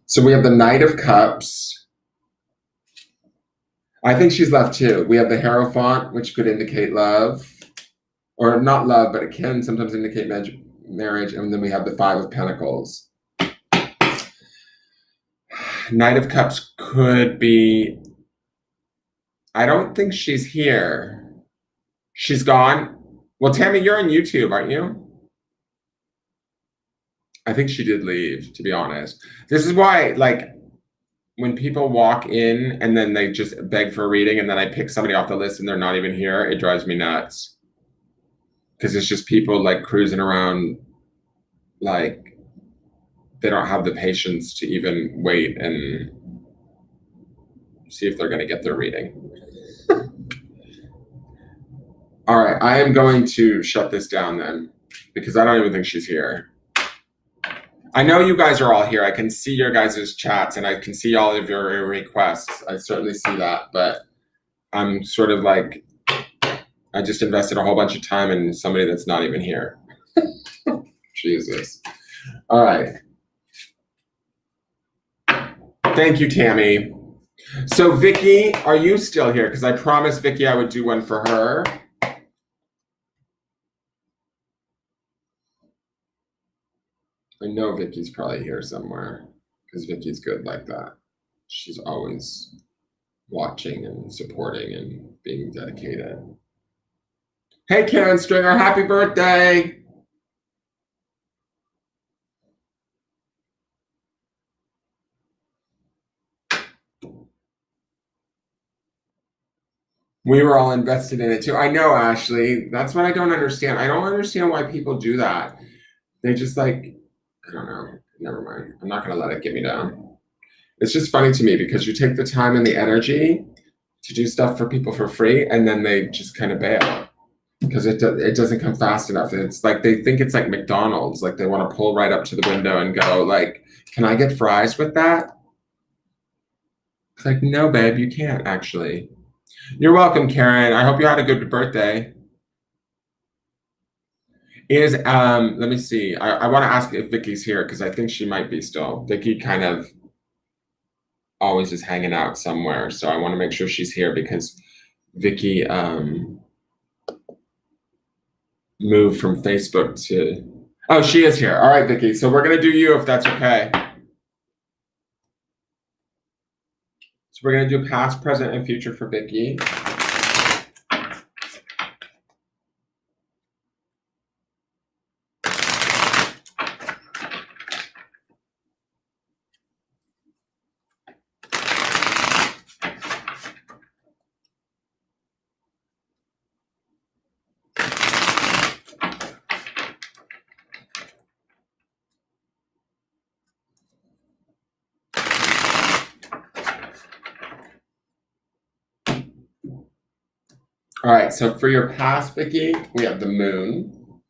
So we have the Knight of Cups. I think she's left too. We have the Hierophant, which could indicate love, or not love, but it can sometimes indicate marriage. And then we have the 5 of Pentacles. Knight of Cups could be, I don't think she's here. She's gone. Well, Tammy, you're on YouTube, aren't you? I think she did leave, to be honest. This is why, like, when people walk in and then they just beg for a reading and then I pick somebody off the list and they're not even here, it drives me nuts. Because it's just people like cruising around, like they don't have the patience to even wait and see if they're going to get their reading. All right, I am going to shut this down then because I don't even think she's here. I know you guys are all here. I can see your guys' chats and I can see all of your requests. I certainly see that, but I'm sort of like, I just invested a whole bunch of time in somebody that's not even here. Jesus. All right. Thank you, Tammy. So Vicky, are you still here? Because I promised Vicky I would do one for her. I know Vicky's probably here somewhere because Vicky's good like that. She's always watching and supporting and being dedicated. Hey, Karen Stringer, happy birthday. We were all invested in it too. I know, Ashley. That's what I don't understand. I don't understand why people do that. They just like, I don't know. Never mind. I'm not going to let it get me down. It's just funny to me because you take the time and the energy to do stuff for people for free and then they just kind of bail because it doesn't come fast enough. It's like they think it's like McDonald's. Like they want to pull right up to the window and go like, can I get fries with that? It's like, no, babe, you can't actually. You're welcome, Karen. I hope you had a good birthday. Let me see. I want to ask if Vicky's here because I think she might be still. Vicky kind of always is hanging out somewhere. So I want to make sure she's here because Vicky moved from Facebook to, oh, she is here. All right, Vicky. So we're going to do you if that's okay. So we're going to do past, present, and future for Vicky. All right, so for your past, Vicky, we have the Moon.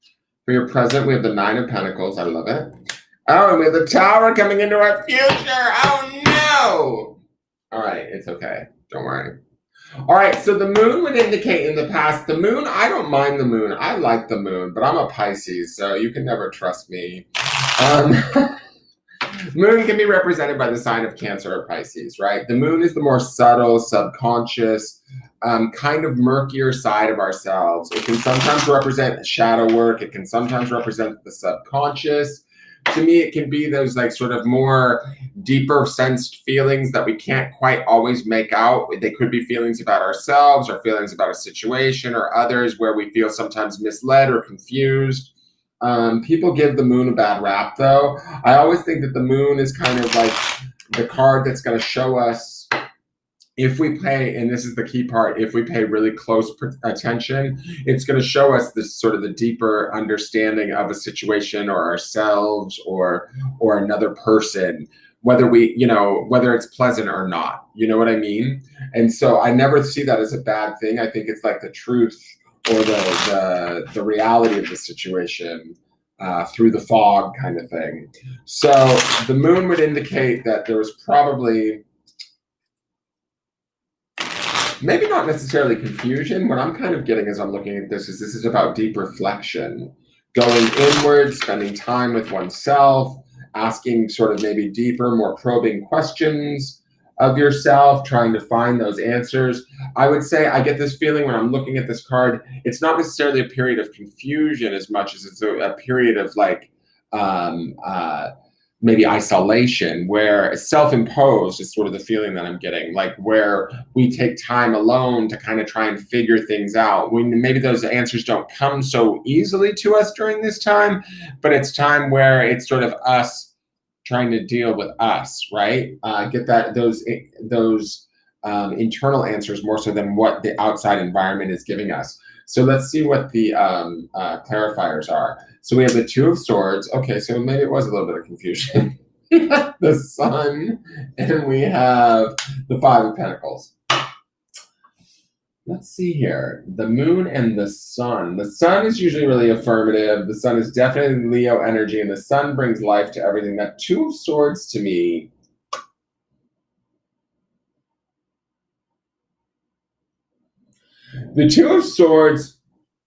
For your present, we have the Nine of Pentacles. I love it. Oh, and we have the Tower coming into our future. Oh, no. All right, it's okay. Don't worry. All right, so the Moon would indicate in the past, the Moon, I don't mind the Moon. I like the Moon, but I'm a Pisces, so you can never trust me. Moon can be represented by the sign of Cancer or Pisces, right? The Moon is the more subtle, subconscious, kind of murkier side of ourselves. It can sometimes represent shadow work. It can sometimes represent the subconscious. To me, it can be those like sort of more deeper sensed feelings that we can't quite always make out. They could be feelings about ourselves or feelings about a situation or others where we feel sometimes misled or confused. People give the Moon a bad rap, though. I always think that the Moon is kind of like the card that's going to show us if we pay, and this is the key part, if we pay really close attention, it's going to show us this sort of the deeper understanding of a situation or ourselves or another person, whether we, whether it's pleasant or not. You know what I mean? And so I never see that as a bad thing. I think it's like the truth or the reality of the situation through the fog kind of thing. So the Moon would indicate that there was probably maybe not necessarily confusion. What I'm kind of getting as I'm looking at this is about deep reflection, going inward, spending time with oneself, asking sort of maybe deeper, more probing questions of yourself, trying to find those answers. I would say I get this feeling when I'm looking at this card, it's not necessarily a period of confusion as much as it's a period of like maybe isolation, where self-imposed is sort of the feeling that I'm getting, like where we take time alone to kind of try and figure things out. When maybe those answers don't come so easily to us during this time, but it's time where it's sort of us trying to deal with us, right? Get those internal answers more so than what the outside environment is giving us. So let's see what the clarifiers are. So we have the Two of Swords. Okay, so maybe it was a little bit of confusion. The Sun, and we have the Five of Pentacles. Let's see here. The Moon and the Sun. The Sun is usually really affirmative. The Sun is definitely Leo energy, and the Sun brings life to everything. That Two of Swords to me, the Two of Swords,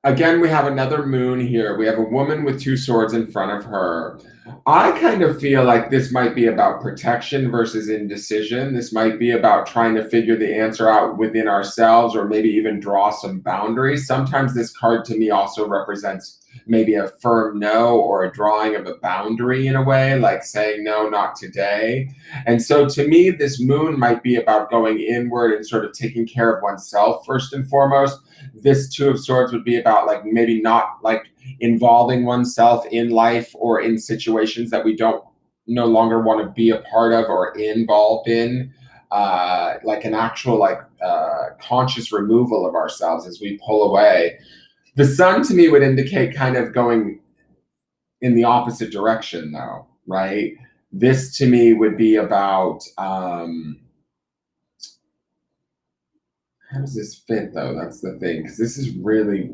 again, we have another Moon here. We have a woman with two swords in front of her. I kind of feel like this might be about protection versus indecision. This might be about trying to figure the answer out within ourselves or maybe even draw some boundaries. Sometimes this card to me also represents maybe a firm no or a drawing of a boundary in a way, like saying no, not today. And so to me, this Moon might be about going inward and sort of taking care of oneself first and foremost. This Two of Swords would be about like maybe not like involving oneself in life or in situations that we don't no longer want to be a part of or involved in, like an actual like conscious removal of ourselves as we pull away. The Sun to me would indicate kind of going in the opposite direction though, right? This to me would be about how does this fit though? That's the thing, because this is really,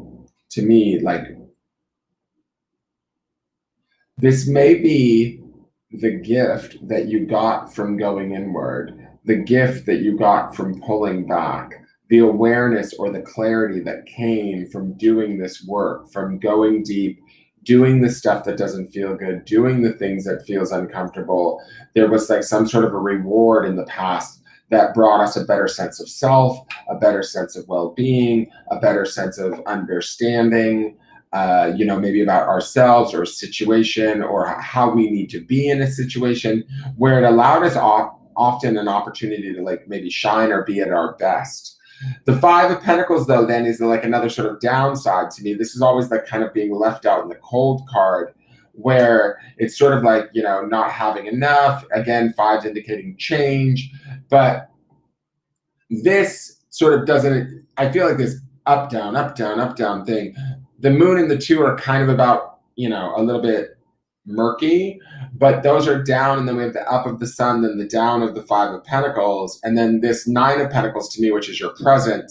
to me, like this may be the gift that you got from going inward, the gift that you got from pulling back, the awareness or the clarity that came from doing this work, from going deep, doing the stuff that doesn't feel good, doing the things that feels uncomfortable. There was like some sort of a reward in the past that brought us a better sense of self, a better sense of well-being, a better sense of understanding, maybe about ourselves or a situation or how we need to be in a situation, where it allowed us often an opportunity to like maybe shine or be at our best. The Five of Pentacles, though, then is like another sort of downside to me. This is always like kind of being left out in the cold card, where it's sort of like, not having enough. Again, fives indicating change. But this sort of doesn't, I feel like this up, down, up, down, up, down thing. The moon and the two are kind of about, a little bit murky, but those are down, and then we have the up of the sun, then the down of the Five of Pentacles, and then this Nine of Pentacles to me, which is your present.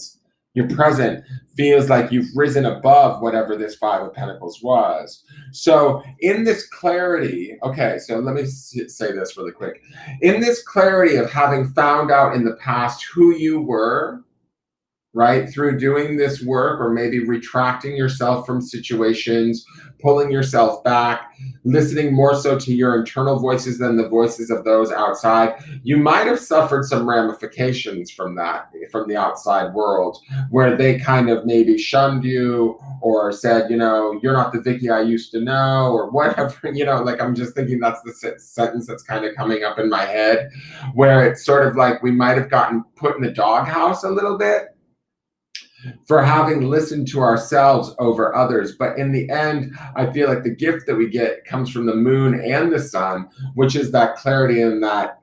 Your present feels like you've risen above whatever this Five of Pentacles was. So in this clarity, okay, so let me say this really quick. In this clarity of having found out in the past who you were, right, through doing this work, or maybe retracting yourself from situations, pulling yourself back, listening more so to your internal voices than the voices of those outside, you might have suffered some ramifications from that, from the outside world, where they kind of maybe shunned you or said, you're not the Vicky I used to know, or whatever, like I'm just thinking that's the sentence that's kind of coming up in my head, where it's sort of like we might have gotten put in the doghouse a little bit for having listened to ourselves over others. But in the end, I feel like the gift that we get comes from the moon and the sun, which is that clarity and that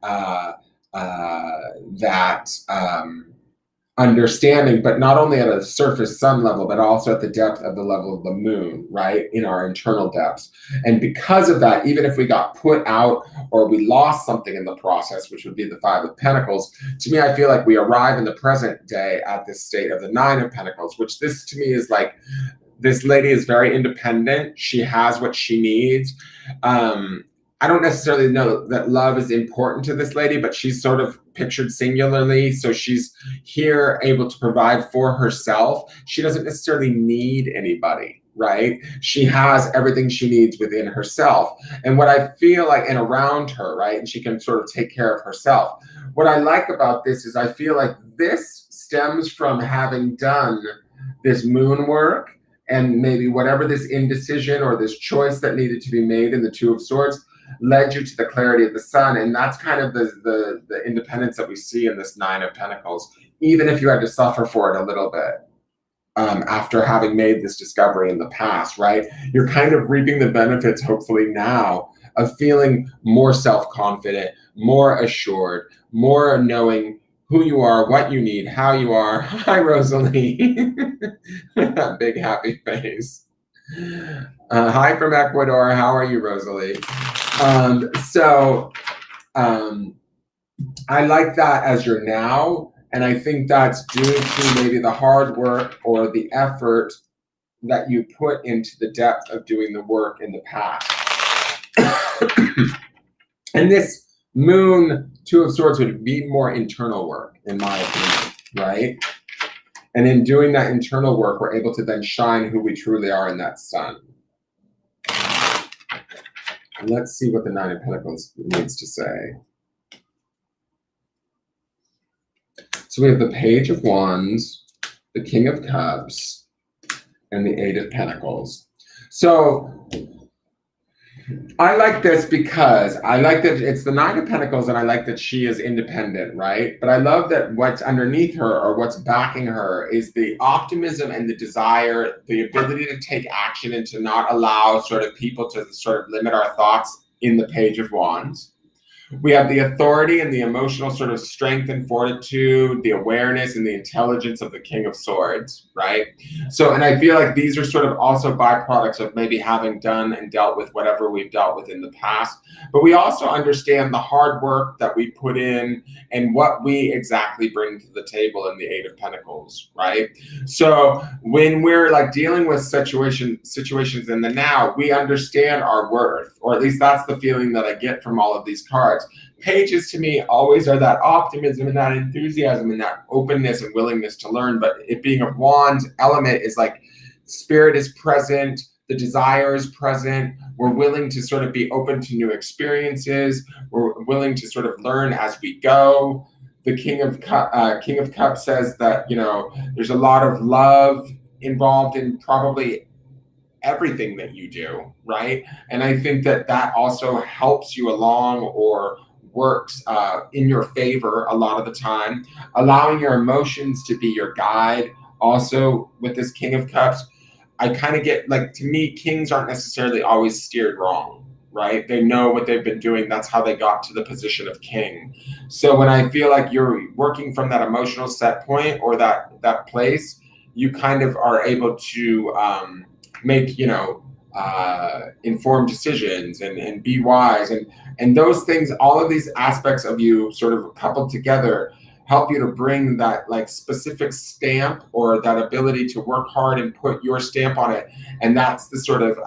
understanding, but not only at a surface sun level, but also at the depth of the level of the moon, right, in our internal depths. And because of that, even if we got put out or we lost something in the process, which would be the Five of Pentacles, to me, I feel like we arrive in the present day at this state of the Nine of Pentacles, which this to me is like, this lady is very independent. She has what she needs. I don't necessarily know that love is important to this lady, but she's sort of pictured singularly. So she's here able to provide for herself. She doesn't necessarily need anybody, right? She has everything she needs within herself. And what I feel like, and around her, right? And she can sort of take care of herself. What I like about this is I feel like this stems from having done this moon work, and maybe whatever this indecision or this choice that needed to be made in the Two of Swords led you to the clarity of the sun. And that's kind of the independence that we see in this Nine of Pentacles, even if you had to suffer for it a little bit after having made this discovery in the past, right? You're kind of reaping the benefits, hopefully now, of feeling more self-confident, more assured, more knowing who you are, what you need, how you are. Hi, Rosalie, with that big happy face. Hi from Ecuador. How are you, Rosalie? I like that as your now, and I think that's due to maybe the hard work or the effort that you put into the depth of doing the work in the past. And this moon, Two of Swords, would be more internal work, in my opinion, right? And in doing that internal work, we're able to then shine who we truly are in that sun. And let's see what the Nine of Pentacles needs to say. So we have the Page of Wands, the King of Cups, and the Eight of Pentacles. So I like this because I like that it's the Nine of Pentacles, and I like that she is independent, right? But I love that what's underneath her, or what's backing her, is the optimism and the desire, the ability to take action and to not allow sort of people to sort of limit our thoughts in the Page of Wands. We have the authority and the emotional sort of strength and fortitude, the awareness and the intelligence of the King of Swords, right? So, and I feel like these are sort of also byproducts of maybe having done and dealt with whatever we've dealt with in the past. But we also understand the hard work that we put in and what we exactly bring to the table in the Eight of Pentacles, right? So when we're like dealing with situations in the now, we understand our worth, or at least that's the feeling that I get from all of these cards. Pages to me always are that optimism and that enthusiasm and that openness and willingness to learn. But it being a Wands element is like spirit is present, the desire is present. We're willing to sort of be open to new experiences. We're willing to sort of learn as we go. The King of Cups says that, there's a lot of love involved in probably everything that you do, right? And I think that also helps you along or works in your favor a lot of the time. Allowing your emotions to be your guide. Also, with this King of Cups, I kind of get, like, to me, kings aren't necessarily always steered wrong, right? They know what they've been doing. That's how they got to the position of king. So when I feel like you're working from that emotional set point or that place, you kind of are able to make, informed decisions and be wise. And those things, all of these aspects of you sort of coupled together help you to bring that, like, specific stamp or that ability to work hard and put your stamp on it. And that's the sort of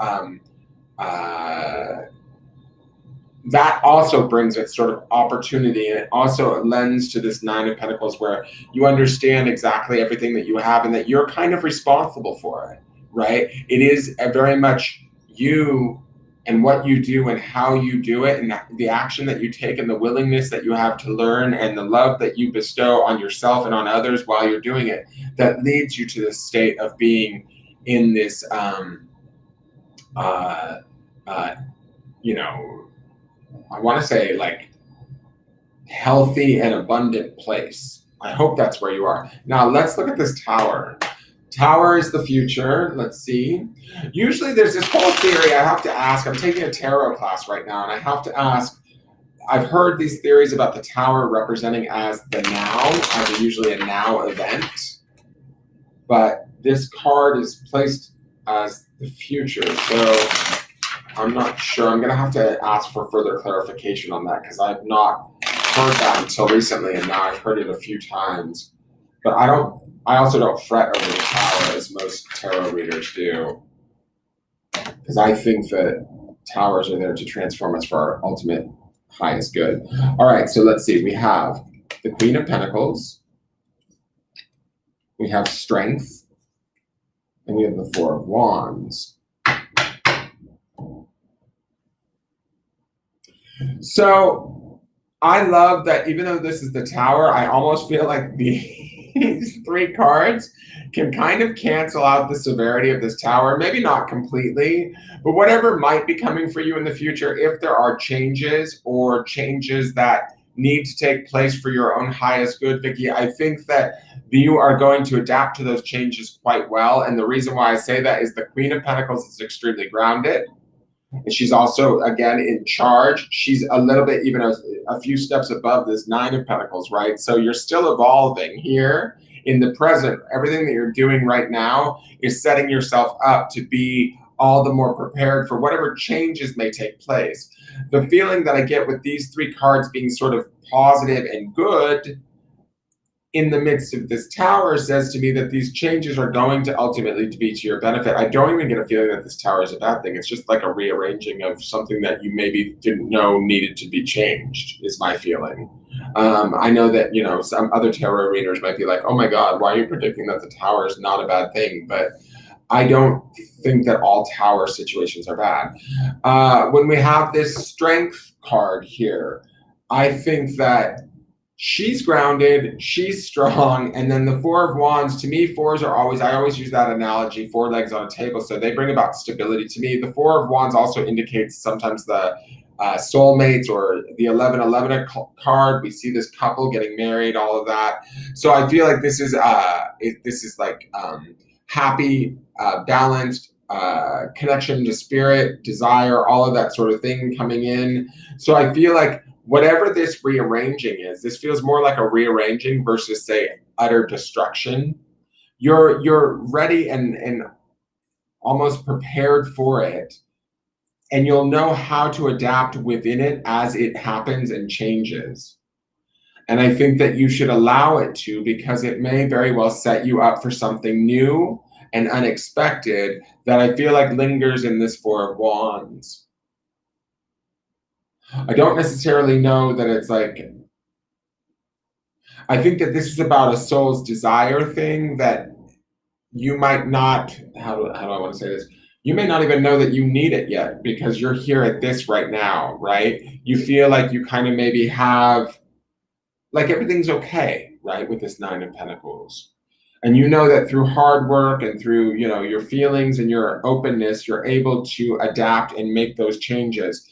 that also brings it sort of opportunity, and it also lends to this Nine of Pentacles where you understand exactly everything that you have and that you're kind of responsible for it, right? It is very much you and what you do and how you do it, and the action that you take and the willingness that you have to learn and the love that you bestow on yourself and on others while you're doing it, that leads you to this state of being in this I want to say, like, healthy and abundant place. I hope that's where you are. Now let's look at this Tower. Tower is the future. Let's see. Usually there's this whole theory I have to ask. I'm taking a tarot class right now, and I have to ask, I've heard these theories about the Tower representing as the now, as usually a now event. But this card is placed as the future. So I'm not sure. I'm going to have to ask for further clarification on that, because I've not heard that until recently, and now I've heard it a few times. But I also don't fret over the Tower as most tarot readers do, because I think that towers are there to transform us for our ultimate highest good. All right, so let's see. We have the Queen of Pentacles, we have Strength, and we have the Four of Wands. So I love that even though this is the Tower, I almost feel like these three cards can kind of cancel out the severity of this Tower. Maybe not completely, but whatever might be coming for you in the future, if there are changes or changes that need to take place for your own highest good, Vicky, I think that you are going to adapt to those changes quite well. And the reason why I say that is the Queen of Pentacles is extremely grounded. And she's also, again, in charge. She's a little bit, even a few steps above this Nine of Pentacles, right? So you're still evolving here in the present. Everything that you're doing right now is setting yourself up to be all the more prepared for whatever changes may take place. The feeling that I get with these three cards being sort of positive and good in the midst of this Tower says to me that these changes are going to ultimately be to your benefit. I don't even get a feeling that this Tower is a bad thing. It's just like a rearranging of something that you maybe didn't know needed to be changed, is my feeling. I know that, some other tarot readers might be like, oh my God, why are you predicting that the Tower is not a bad thing? But I don't think that all Tower situations are bad. When we have this Strength card here, I think that she's grounded, she's strong, and then the Four of Wands, to me, fours are always, I always use that analogy, four legs on a table, so they bring about stability to me. The Four of Wands also indicates sometimes the soulmates or the 1111 card. We see this couple getting married, all of that. So I feel like this is like happy, balanced, connection to spirit, desire, all of that sort of thing coming in. So I feel like whatever this rearranging is, this feels more like a rearranging versus, say, utter destruction. You're ready and almost prepared for it, and you'll know how to adapt within it as it happens and changes. And I think that you should allow it to, because it may very well set you up for something new and unexpected that I feel like lingers in this Four of Wands. I don't necessarily know that it's like, I think that this is about a soul's desire thing that you might not, how do I want to say this? You may not even know that you need it yet because you're here at this right now, right? You feel like you kind of maybe have, like everything's okay, right, with this Nine of Pentacles. And you know that through hard work and through, your feelings and your openness, you're able to adapt and make those changes.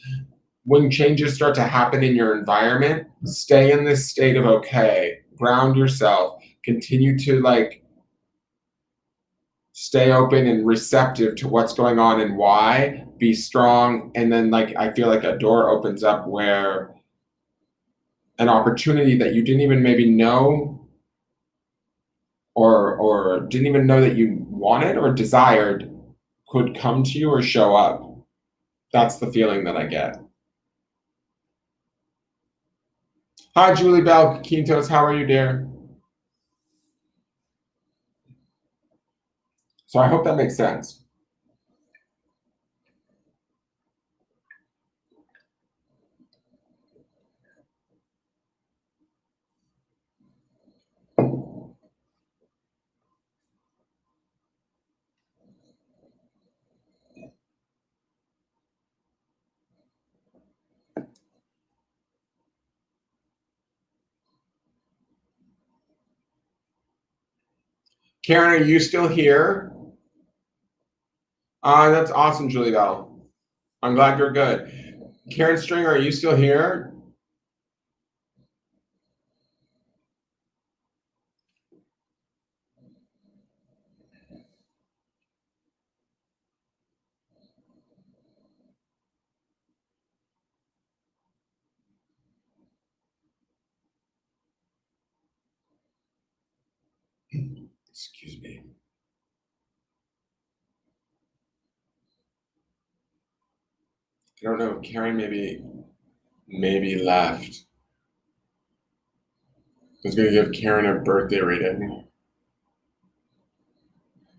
When changes start to happen in your environment, stay in this state of okay, ground yourself, continue to stay open and receptive to what's going on and why, be strong. And then I feel like a door opens up where an opportunity that you didn't even maybe know or didn't even know that you wanted or desired could come to you or show up. That's the feeling that I get. Hi, Julie Bell Quintos. How are you, dear? So I hope that makes sense. Karen, are you still here? That's awesome, Julie Bell. I'm glad you're good. Karen Stringer, are you still here? Excuse me. I don't know. Karen maybe left. I was going to give Karen a birthday reading.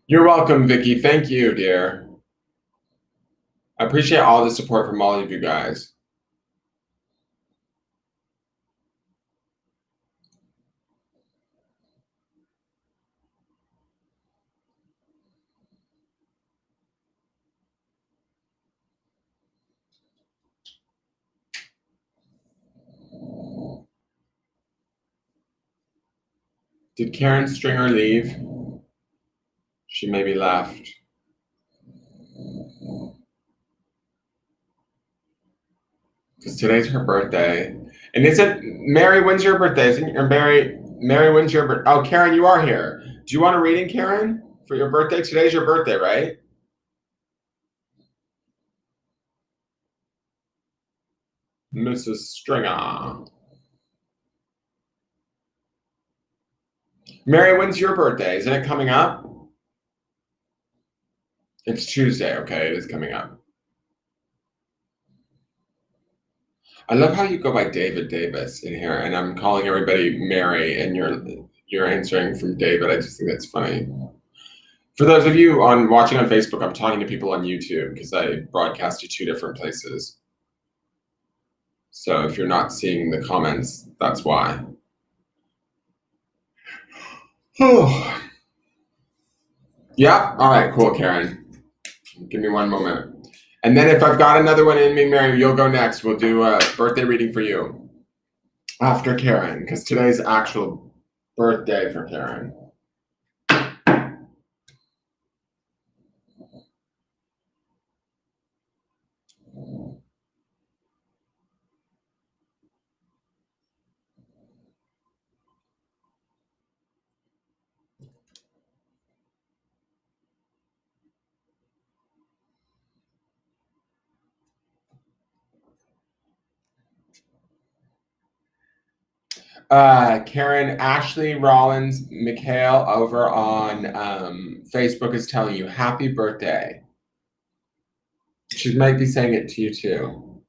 You're welcome, Vicky. Thank you, dear. I appreciate all the support from all of you guys. Did Karen Stringer leave? She maybe left. Because today's her birthday. And is it Mary, when's your birthday? Isn't it Mary, when's your birthday? Oh, Karen, you are here. Do you want a reading, Karen, for your birthday? Today's your birthday, right? Mrs. Stringer. Mary, when's your birthday? Isn't it coming up? It's Tuesday, okay, it is coming up. I love how you go by David Davis in here, and I'm calling everybody Mary, and you're answering from David. I just think that's funny. For those of you watching on Facebook, I'm talking to people on YouTube because I broadcast to 2 different places. So if you're not seeing the comments, that's why. Oh. Yeah. All right. Cool, Karen. Give me one moment. And then if I've got another one in me, Mary, you'll go next. We'll do a birthday reading for you after Karen, because today's actual birthday for Karen. Karen, Ashley Rollins McHale over on Facebook is telling you happy birthday. She might be saying it to you too.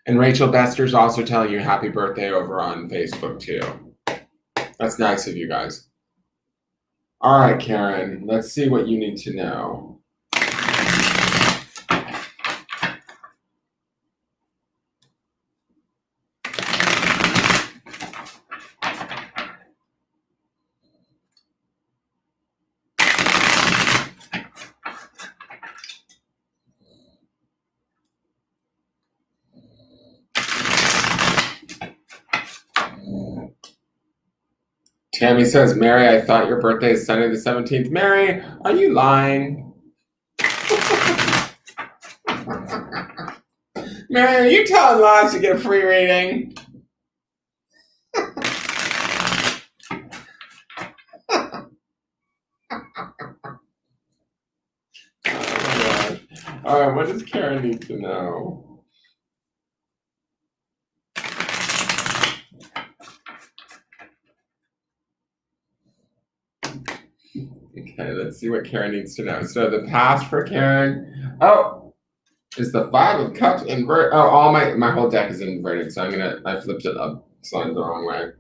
And Rachel Bester's also telling you happy birthday over on Facebook too. That's nice of you guys. All right, Karen, let's see what you need to know. Tammy says, Mary, I thought your birthday is Sunday the 17th. Mary, are you lying? Mary, are you telling lies to get a free reading? All right, what does Karen need to know? Okay, let's see what Karen needs to know. So the past for Karen, is the Five of Cups inverted. Oh, all my whole deck is inverted, so I flipped it up, signed the wrong way.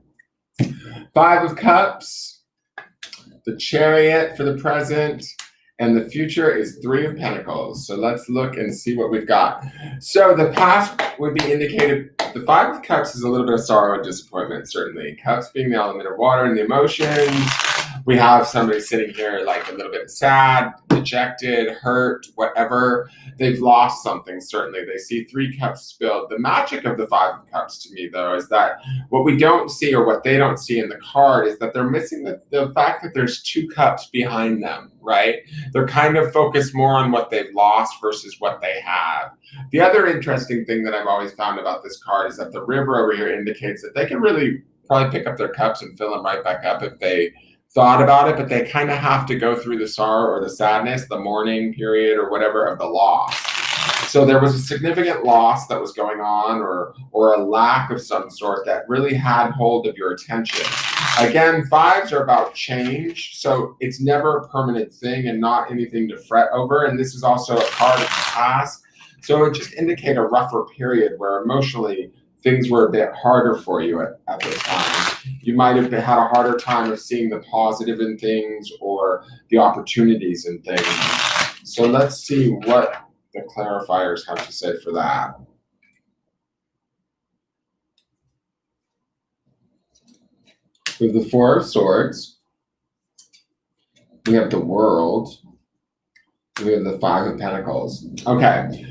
Five of Cups, the Chariot for the present, and the future is Three of Pentacles. So let's look and see what we've got. So the past would be indicated, the Five of Cups is a little bit of sorrow and disappointment, certainly. Cups being the element of water and the emotions. We have somebody sitting here like a little bit sad, dejected, hurt, whatever. They've lost something, certainly. They see three cups spilled. The magic of the Five of Cups to me, though, is that what we don't see or what they don't see in the card is that they're missing the fact that there's two cups behind them, right? They're kind of focused more on what they've lost versus what they have. The other interesting thing that I've always found about this card is that the river over here indicates that they can really probably pick up their cups and fill them right back up if they thought about it, but they kind of have to go through the sorrow or the sadness, the mourning period or whatever of the loss. So there was a significant loss that was going on or a lack of some sort that really had hold of your attention. Again, fives are about change, so it's never a permanent thing and not anything to fret over. And this is also a card of the past. So it just indicates a rougher period where emotionally things were a bit harder for you at the time. You might have had a harder time of seeing the positive in things or the opportunities in things. So let's see what the clarifiers have to say for that. We have the Four of Swords. We have the World. We have the Five of Pentacles. Okay.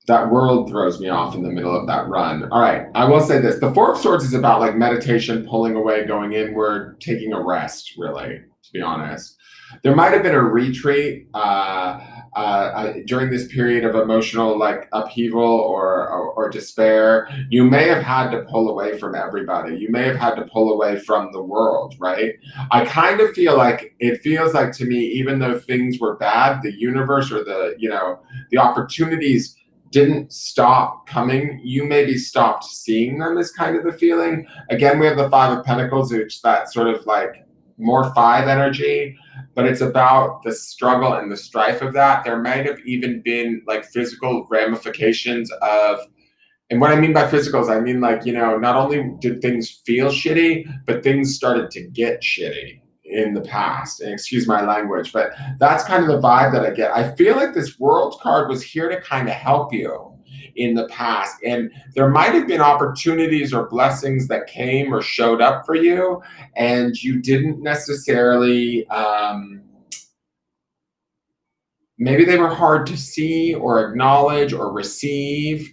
That World throws me off in the middle of that run. All right, I will say this. The Four of Swords is about like meditation, pulling away, going inward, taking a rest, really, to be honest. There might have been a retreat during this period of emotional like upheaval or despair. You may have had to pull away from everybody. You may have had to pull away from the world, right? I kind of feel like, it feels like to me, even though things were bad, the universe or the opportunities didn't stop coming. You maybe stopped seeing them is kind of the feeling. Again, we have the Five of Pentacles, which that sort of like more five energy, but it's about the struggle and the strife of that. There might have even been like physical ramifications of, and what I mean by physical is I mean like, not only did things feel shitty, but things started to get shitty in the past, and excuse my language, but that's kind of the vibe that I get. I feel like this World card was here to kind of help you in the past, and there might have been opportunities or blessings that came or showed up for you, and you didn't necessarily, maybe they were hard to see or acknowledge or receive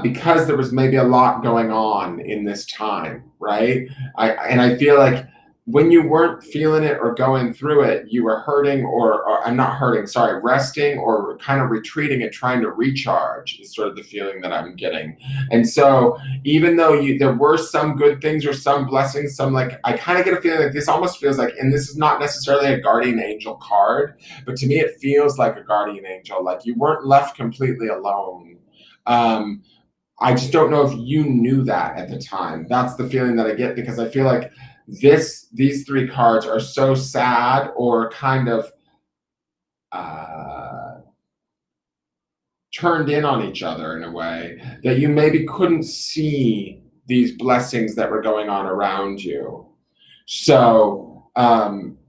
because there was maybe a lot going on in this time, right? I feel like when you weren't feeling it or going through it, you were hurting or I'm not hurting, sorry, resting or kind of retreating and trying to recharge is sort of the feeling that I'm getting. And so even though there were some good things or some blessings, some like, I kind of get a feeling like this almost feels like, and this is not necessarily a guardian angel card, but to me it feels like a guardian angel, like you weren't left completely alone. I just don't know if you knew that at the time. That's the feeling that I get, because I feel like these three cards are so sad or kind of turned in on each other in a way that you maybe couldn't see these blessings that were going on around you. So,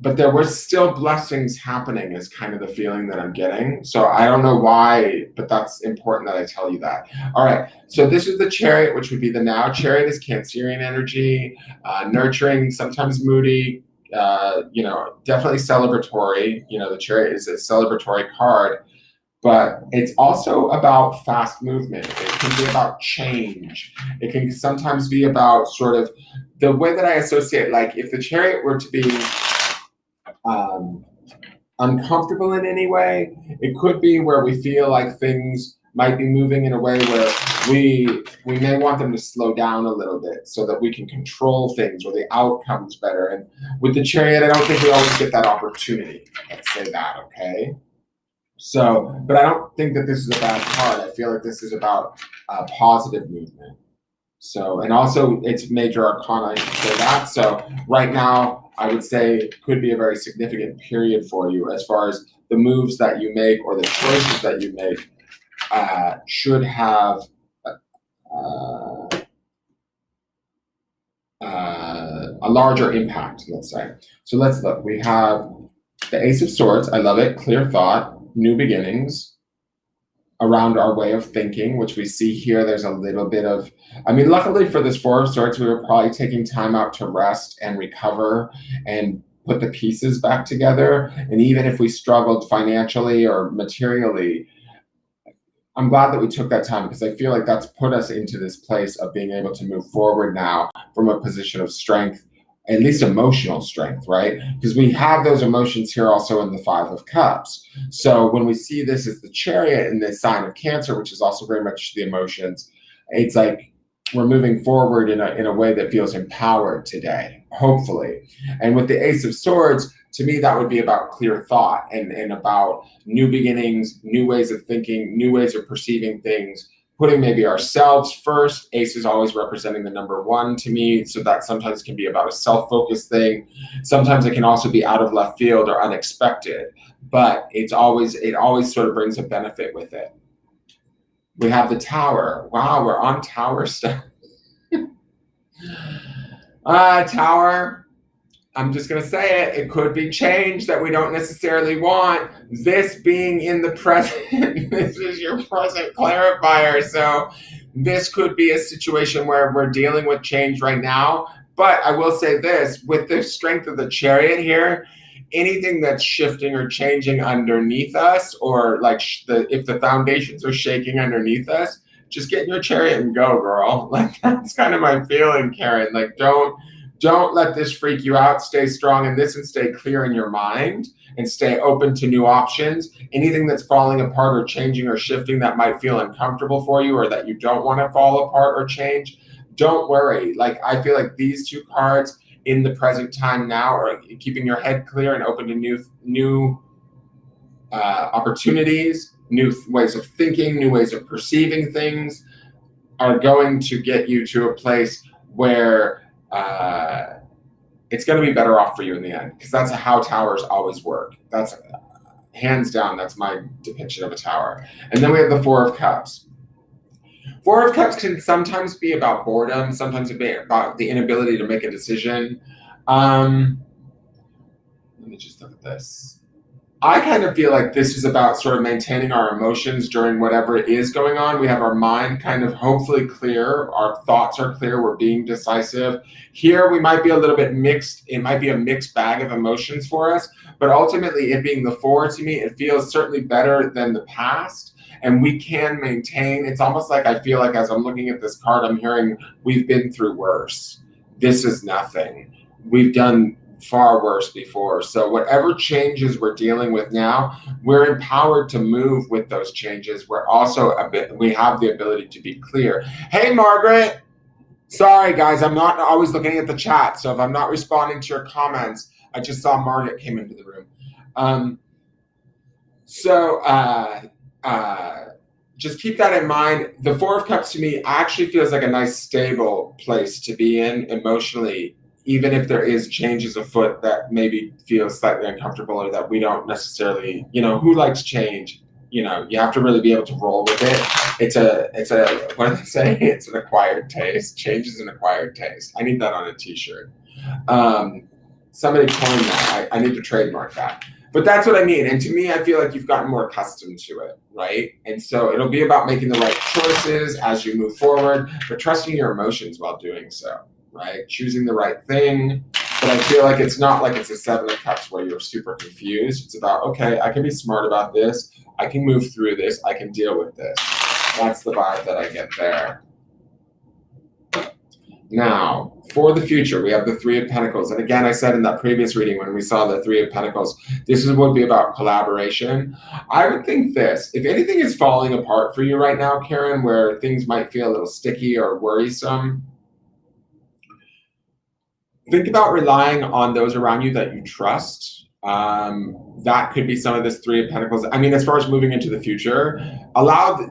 but there were still blessings happening is kind of the feeling that I'm getting. So I don't know why, but that's important that I tell you that. All right, so this is the Chariot, which would be the now. Chariot is Cancerian energy, nurturing, sometimes moody, definitely celebratory. The Chariot is a celebratory card. but it's also about fast movement. It can be about change. It can sometimes be about sort of the way that I associate, like if the Chariot were to be uncomfortable in any way, it could be where we feel like things might be moving in a way where we may want them to slow down a little bit so that we can control things or the outcomes better. And with the Chariot, I don't think we always get that opportunity. Let's say that, okay? So, but I don't think that this is a bad card. I feel like this is about positive movement. So, and also it's major arcana, I should say that. So right now, I would say could be a very significant period for you as far as the moves that you make or the choices that you make should have a larger impact, let's say. So let's look. We have the Ace of Swords. I love it. Clear thought, new beginnings around our way of thinking, which we see here. There's a little bit of, I mean, luckily for this Four of Swords, we were probably taking time out to rest and recover and put the pieces back together. And even if we struggled financially or materially, I'm glad that we took that time because I feel like that's put us into this place of being able to move forward now from a position of strength, at least emotional strength, right? Because we have those emotions here also in the Five of Cups. So when we see this as the Chariot in the sign of Cancer, which is also very much the emotions, it's like we're moving forward in a way that feels empowered today, hopefully. And with the Ace of Swords, to me, that would be about clear thought and about new beginnings, new ways of thinking, new ways of perceiving things, putting maybe ourselves first. Ace is always representing the number one to me, so that sometimes can be about a self-focused thing. Sometimes it can also be out of left field or unexpected, but it always sort of brings a benefit with it. We have the Tower. Wow, we're on Tower stuff. Tower. I'm just going to say it. It could be change that we don't necessarily want. This being in the present, this is your present clarifier. So this could be a situation where we're dealing with change right now. But I will say this, with the strength of the Chariot here, anything that's shifting or changing underneath us, or like if the foundations are shaking underneath us, just get in your Chariot and go, girl. Like that's kind of my feeling, Karen. Like don't let this freak you out. Stay strong in this and stay clear in your mind and stay open to new options. Anything that's falling apart or changing or shifting that might feel uncomfortable for you or that you don't want to fall apart or change, don't worry. Like I feel like these two cards in the present time now are keeping your head clear and open to new opportunities, new ways of thinking, new ways of perceiving things are going to get you to a place where it's going to be better off for you in the end, because that's how towers always work. That's hands down, that's my depiction of a tower. And then we have the Four of Cups. Four of Cups can sometimes be about boredom, sometimes be about the inability to make a decision. Let me just look at this. I kind of feel like this is about sort of maintaining our emotions during whatever is going on. We have our mind kind of hopefully clear. Our thoughts are clear. We're being decisive. Here, we might be a little bit mixed. It might be a mixed bag of emotions for us. But ultimately, it being the Four, to me, it feels certainly better than the past. And we can maintain. It's almost like I feel like as I'm looking at this card, I'm hearing we've been through worse. This is nothing. We've done far worse before. So whatever changes we're dealing with now, we're empowered to move with those changes. We're also we have the ability to be clear. Hey, Margaret. Sorry, guys, I'm not always looking at the chat. So if I'm not responding to your comments, I just saw Margaret came into the room. Just keep that in mind. The Four of Cups to me actually feels like a nice stable place to be in emotionally, even if there is changes afoot that maybe feel slightly uncomfortable or that we don't necessarily, who likes change? You have to really be able to roll with it. It's a what do they say? It's an acquired taste. Change is an acquired taste. I need that on a t-shirt. Somebody coined that. I need to trademark that. But that's what I mean. And to me, I feel like you've gotten more accustomed to it, right? And so it'll be about making the right choices as you move forward, but trusting your emotions while doing so. Right? Choosing the right thing, But I feel like it's not like it's a Seven of Cups where you're super confused. It's about, okay, I can be smart about this. I can move through this. I can deal with this. That's the vibe that I get there. Now, for the future, we have the Three of Pentacles. And again, I said in that previous reading when we saw the Three of Pentacles, this would be about collaboration. I would think this, if anything is falling apart for you right now, Karen, where things might feel a little sticky or worrisome, think about relying on those around you that you trust. That could be some of this Three of Pentacles. I mean, as far as moving into the future, allow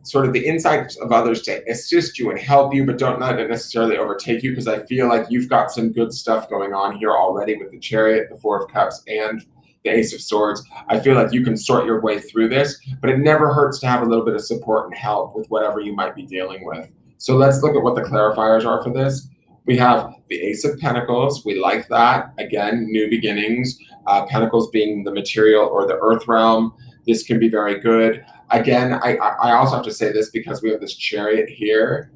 sort of the insights of others to assist you and help you, but don't let it necessarily overtake you, because I feel like you've got some good stuff going on here already with the Chariot, the Four of Cups, and the Ace of Swords. I feel like you can sort your way through this, but it never hurts to have a little bit of support and help with whatever you might be dealing with. So let's look at what the clarifiers are for this. We have the Ace of Pentacles. We like that. Again, new beginnings. Pentacles being the material or the earth realm. This can be very good. Again, I also have to say this because we have this Chariot here.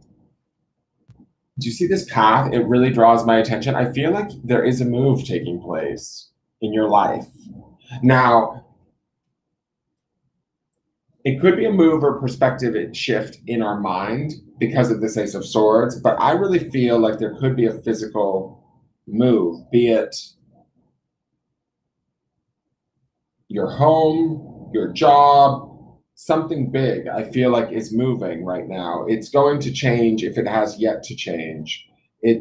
Do you see this path? It really draws my attention. I feel like there is a move taking place in your life. Now, it could be a move or perspective shift in our mind because of this Ace of Swords, but I really feel like there could be a physical move, be it your home, your job, something big I feel like is moving right now. It's going to change if it has yet to change.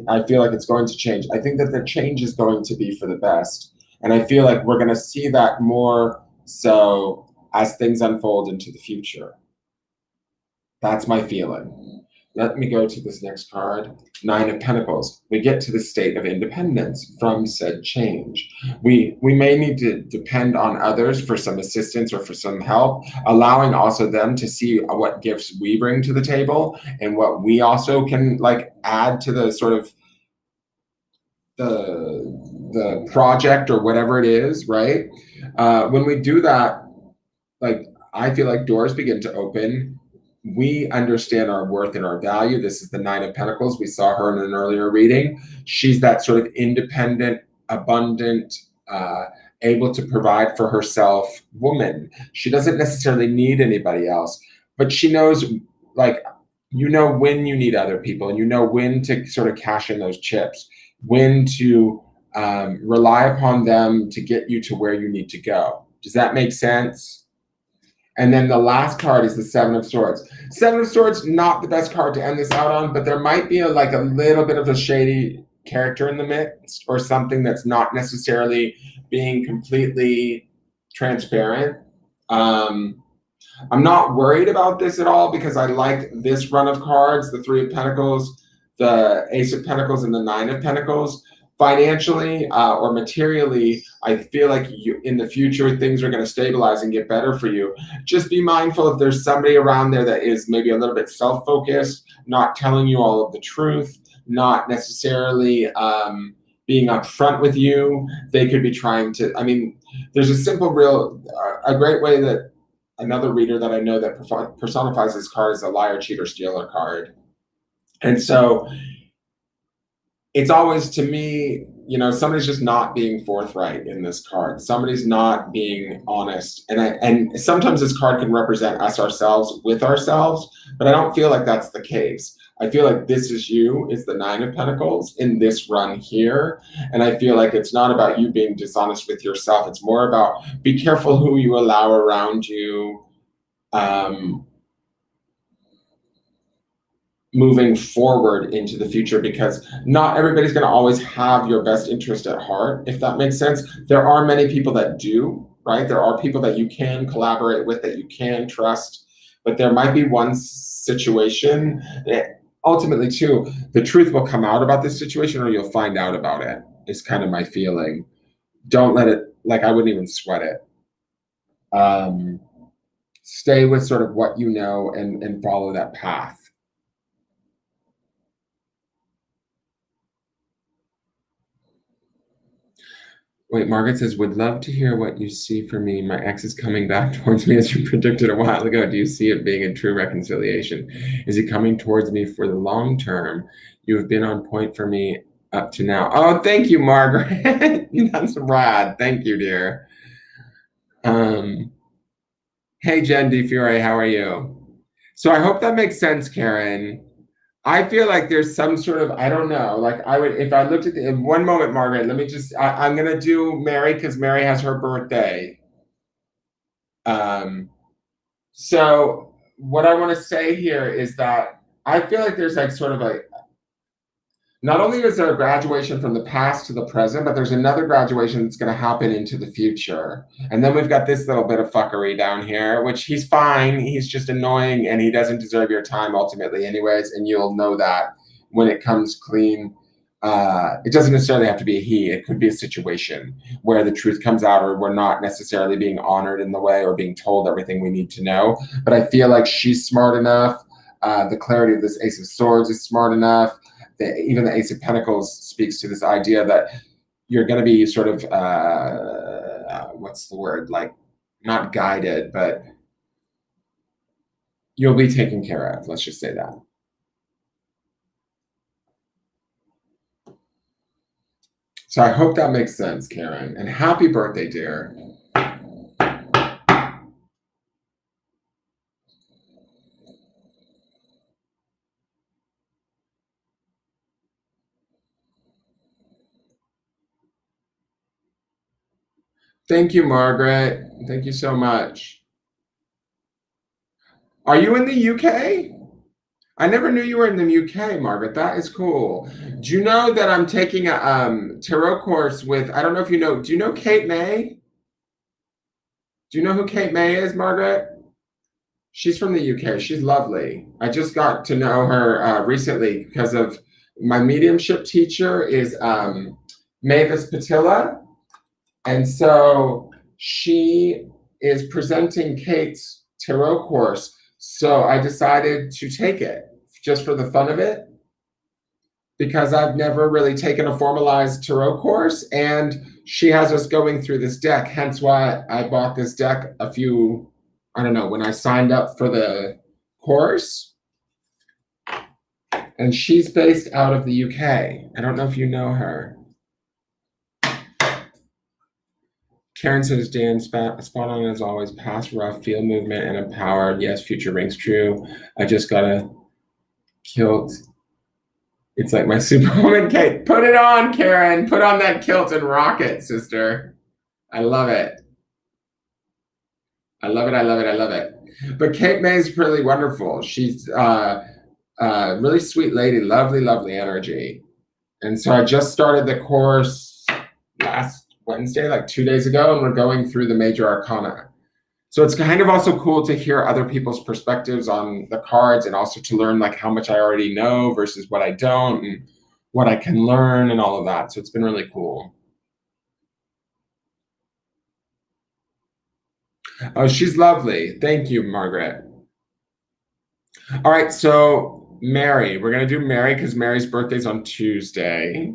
I feel like it's going to change. I think that the change is going to be for the best. And I feel like we're going to see that more so as things unfold into the future. That's my feeling. Let me go to this next card, Nine of Pentacles. We get to the state of independence from said change. We may need to depend on others for some assistance or for some help, allowing also them to see what gifts we bring to the table and what we also can add to the sort of the project or whatever it is, right? When we do that, I feel like doors begin to open. We understand our worth and our value. This is the Nine of Pentacles. We saw her in an earlier reading. She's that sort of independent, abundant, able to provide for herself woman. She doesn't necessarily need anybody else, but she knows, when you need other people, and you know when to sort of cash in those chips, when to rely upon them to get you to where you need to go. Does that make sense? And then the last card is the Seven of Swords. Seven of Swords, not the best card to end this out on, but there might be a little bit of a shady character in the midst, or something that's not necessarily being completely transparent. I'm not worried about this at all because I like this run of cards, the Three of Pentacles, the Ace of Pentacles, and the Nine of Pentacles. Financially or materially, I feel like in the future, things are going to stabilize and get better for you. Just be mindful if there's somebody around there that is maybe a little bit self-focused, not telling you all of the truth, not necessarily being upfront with you. They could be trying to, there's a great way that another reader that I know that personifies this card is a liar, cheater, stealer card. And so it's always, to me, somebody's just not being forthright in this card. Somebody's not being honest. And sometimes this card can represent us ourselves with ourselves, but I don't feel like that's the case. I feel like this is you, is the Nine of Pentacles in this run here. And I feel like it's not about you being dishonest with yourself. It's more about be careful who you allow around you, moving forward into the future, because not everybody's going to always have your best interest at heart, if that makes sense. There are many people that do, right? There are people that you can collaborate with, that you can trust, but there might be one situation that ultimately too, the truth will come out about this situation, or you'll find out about it, is kind of my feeling. Don't let it, I wouldn't even sweat it. Stay with sort of what you know and follow that path. Wait, Margaret says, would love to hear what you see for me. My ex is coming back towards me as you predicted a while ago. Do you see it being a true reconciliation? Is he coming towards me for the long term? You have been on point for me up to now. Oh, thank you, Margaret. That's rad. Thank you, dear. Hey, Jen DeFiore, how are you? So I hope that makes sense, Karen. I feel like there's some sort of, I don't know, like I would, if I looked at the, in one moment, Margaret, let me just, I'm going to do Mary because Mary has her birthday. So what I want to say here is that I feel like there's like sort of a, not only is there a graduation from the past to the present, but there's another graduation that's going to happen into the future. And then we've got this little bit of fuckery down here, which he's fine. He's just annoying and he doesn't deserve your time ultimately, anyways. And you'll know that when it comes clean. It doesn't necessarily have to be a he. It could be a situation where the truth comes out or we're not necessarily being honored in the way or being told everything we need to know. But I feel like she's smart enough. The clarity of this Ace of Swords is smart enough. Even the Ace of Pentacles speaks to this idea that you're going to be sort of, what's the word? Like, not guided, but you'll be taken care of. Let's just say that. So I hope that makes sense, Karen. And happy birthday, dear. Thank you, Margaret. Thank you so much. Are you in the UK? I never knew you were in the UK, Margaret. That is cool. Do you know that I'm taking a tarot course with, I don't know if you know, do you know Kate May? Do you know who Kate May is, Margaret? She's from the UK. She's lovely. I just got to know her recently because of my mediumship teacher is Mavis Patilla. And so she is presenting Kate's tarot course. So I decided to take it just for the fun of it because I've never really taken a formalized tarot course. And she has us going through this deck, hence why I bought this deck I don't know, when I signed up for the course. And she's based out of the UK. I don't know if you know her. Karen says, Dan, spot on as always. Past rough, feel movement and empowered. Yes, future rings true. I just got a kilt. It's like my Superwoman cape. Put it on, Karen. Put on that kilt and rock it, sister. I love it. I love it. I love it. I love it. But Kate May is really wonderful. She's really sweet lady, lovely, lovely energy. And so I just started the course last Wednesday, like 2 days ago, and we're going through the major arcana. So it's kind of also cool to hear other people's perspectives on the cards and also to learn like how much I already know versus what I don't and what I can learn and all of that. So it's been really cool. Oh, she's lovely. Thank you, Margaret. All right, so Mary, we're going to do Mary because Mary's birthday's on Tuesday.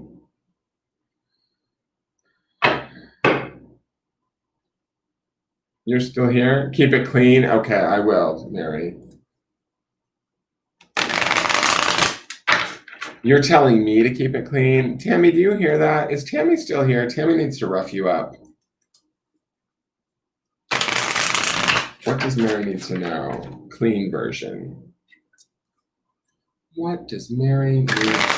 You're still here? Keep it clean? Okay, I will, Mary. You're telling me to keep it clean? Tammy, do you hear that? Is Tammy still here? Tammy needs to rough you up. What does Mary need to know? Clean version. What does Mary need to know?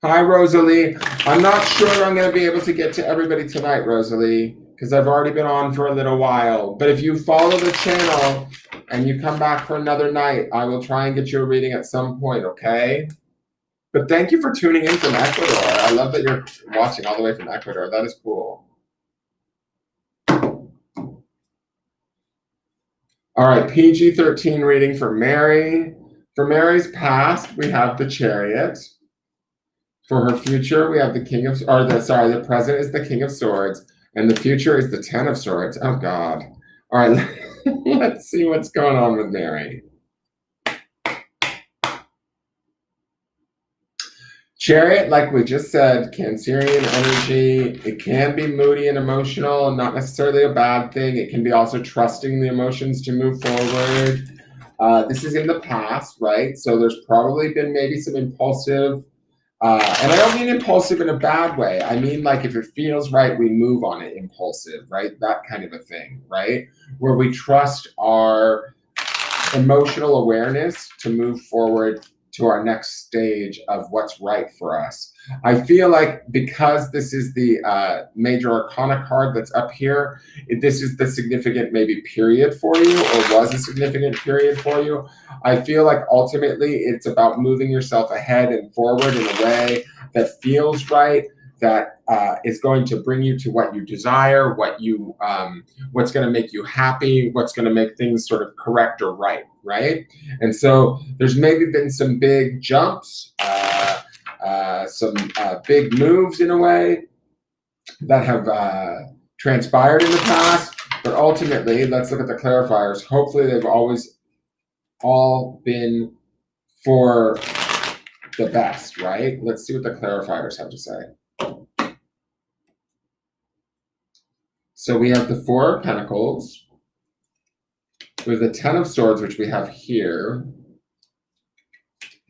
Hi, Rosalie. I'm not sure I'm going to be able to get to everybody tonight, Rosalie, because I've already been on for a little while. But if you follow the channel and you come back for another night, I will try and get you a reading at some point, okay? But thank you for tuning in from Ecuador. I love that you're watching all the way from Ecuador. That is cool. All right, PG-13 reading for Mary. For Mary's past, we have the Chariot. For her future, we have the the present is the King of Swords, and the future is the Ten of Swords. Oh, God. All right, let's see what's going on with Mary. Chariot, like we just said, Cancerian energy. It can be moody and emotional, not necessarily a bad thing. It can be also trusting the emotions to move forward. This is in the past, right? So there's probably been maybe some impulsive, and I don't mean impulsive in a bad way. I mean, like, if it feels right, we move on it, impulsive, right? That kind of a thing, right? Where we trust our emotional awareness to move forward to our next stage of what's right for us. I feel like because this is the major arcana card that's up here, this is the significant maybe period for you, or was a significant period for you. I feel like ultimately it's about moving yourself ahead and forward in a way that feels right, that is going to bring you to what you desire, what's going to make you happy, what's going to make things sort of correct or right, right? And so there's maybe been some big jumps, some big moves in a way that have transpired in the past, but ultimately, let's look at the clarifiers. Hopefully they've always all been for the best, right? Let's see what the clarifiers have to say. So we have the Four of Pentacles. We have the Ten of Swords, which we have here.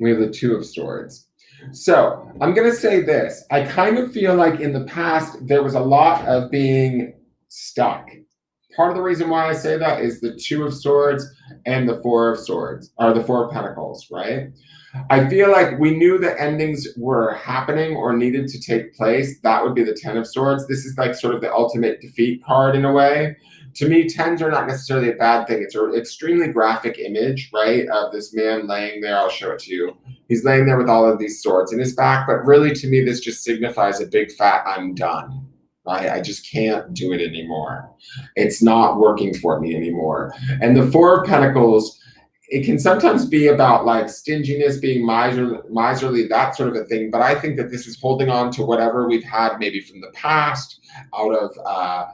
We have the Two of Swords. So I'm going to say this. I kind of feel like in the past, there was a lot of being stuck. Part of the reason why I say that is the Two of Swords and the Four of Swords, or the Four of Pentacles, right? I feel like we knew the endings were happening or needed to take place. That would be the Ten of Swords. This is like sort of the ultimate defeat card in a way. To me, tens are not necessarily a bad thing. It's an extremely graphic image, right, of this man laying there. I'll show it to you. He's laying there with all of these swords in his back, but really to me, this just signifies a big fat I'm done. Right? I just can't do it anymore. It's not working for me anymore. And the Four of Pentacles, it can sometimes be about like stinginess, being miserly, that sort of a thing. But I think that this is holding on to whatever we've had maybe from the past, out of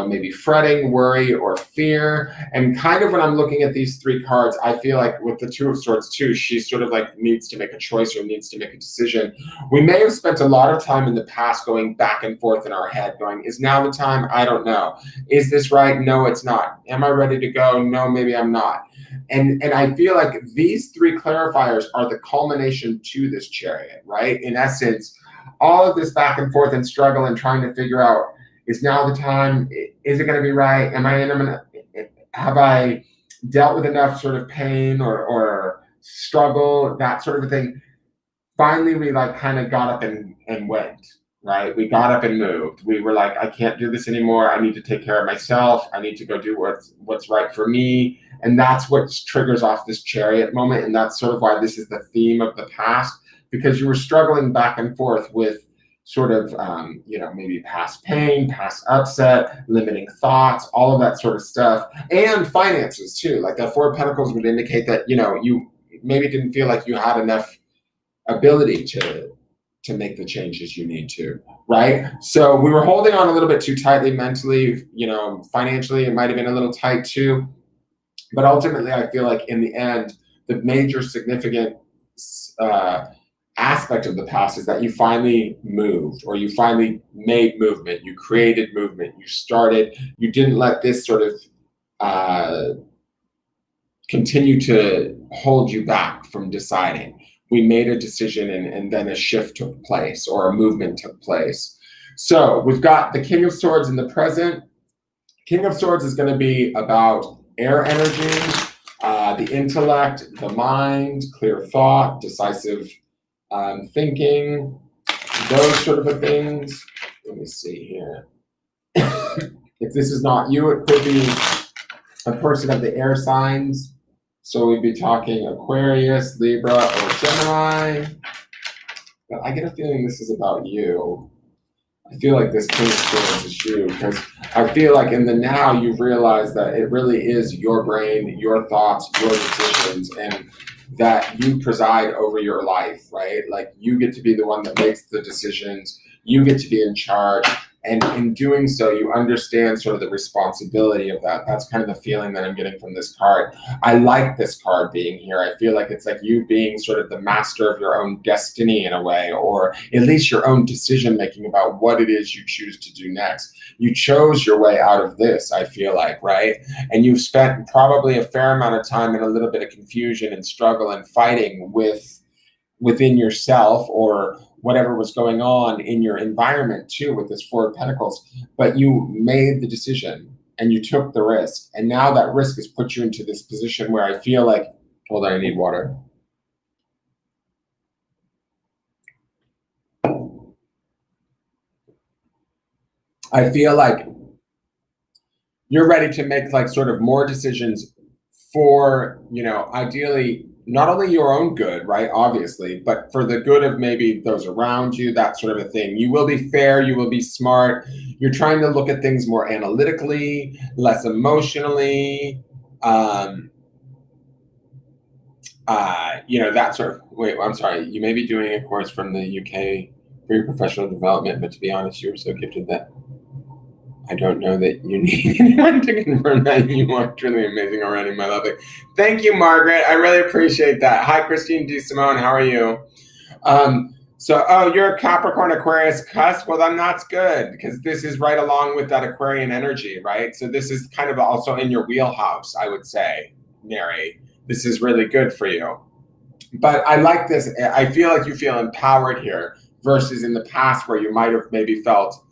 maybe fretting, worry, or fear. And kind of when I'm looking at these three cards, I feel like with the Two of Swords too, she sort of like needs to make a choice or needs to make a decision. We may have spent a lot of time in the past going back and forth in our head, going, is now the time? I don't know. Is this right? No, it's not. Am I ready to go? No, maybe I'm not. And I feel like these three clarifiers are the culmination to this Chariot, right? In essence, all of this back and forth and struggle and trying to figure out, is now the time? Is it going to be right? Have I dealt with enough sort of pain or struggle, that sort of a thing? Finally, we like kind of got up and went, right? We got up and moved. We were like, I can't do this anymore. I need to take care of myself. I need to go do what's right for me. And that's what triggers off this Chariot moment. And that's sort of why this is the theme of the past, because you were struggling back and forth with sort of, maybe past pain, past upset, limiting thoughts, all of that sort of stuff. And finances too. Like that Four of Pentacles would indicate that, you maybe didn't feel like you had enough ability to make the changes you need to, right? So we were holding on a little bit too tightly mentally, financially, it might've been a little tight too. But ultimately, I feel like in the end, the major significant aspect of the past is that you finally moved, or you finally made movement, you created movement, you didn't let this sort of continue to hold you back from deciding. We made a decision and then a shift took place, or a movement took place. So we've got the King of Swords in the present. King of Swords is going to be about air energy, the intellect, the mind, clear thought, decisive thinking, those sort of things. Let me see here. If this is not you, it could be a person of the air signs. So we'd be talking Aquarius, Libra, or Gemini. But I get a feeling this is about you. I feel like this King of Swords is you, because I feel like in the now you've realized that it really is your brain, your thoughts, your decisions, and that you preside over your life, right? Like you get to be the one that makes the decisions, you get to be in charge, And in doing so, you understand sort of the responsibility of that. That's kind of the feeling that I'm getting from this card. I like this card being here. I feel like it's like you being sort of the master of your own destiny in a way, or at least your own decision making about what it is you choose to do next. You chose your way out of this, I feel like, right? And you've spent probably a fair amount of time in a little bit of confusion and struggle and fighting within yourself or whatever was going on in your environment too with this Four of Pentacles. But you made the decision and you took the risk. And now that risk has put you into this position where I feel like, hold on, I need water. I feel like you're ready to make like sort of more decisions for, you know, ideally not only your own good, right, obviously, but for the good of maybe those around you, that sort of a thing. You will be fair, you will be smart. You're trying to look at things more analytically, less emotionally, you know, that sort of, wait, I'm sorry, you may be doing a course from the UK for your professional development, but to be honest, you were so gifted that I don't know that you need anyone to confirm that. You are truly amazing already, my lovely. Thank you, Margaret. I really appreciate that. Hi, Christine D. Simone. How are you? Oh, you're a Capricorn Aquarius cusp. Well, then that's good because this is right along with that Aquarian energy, right? So this is kind of also in your wheelhouse, I would say, Mary. This is really good for you. But I like this. I feel like you feel empowered here versus in the past where you might have maybe felt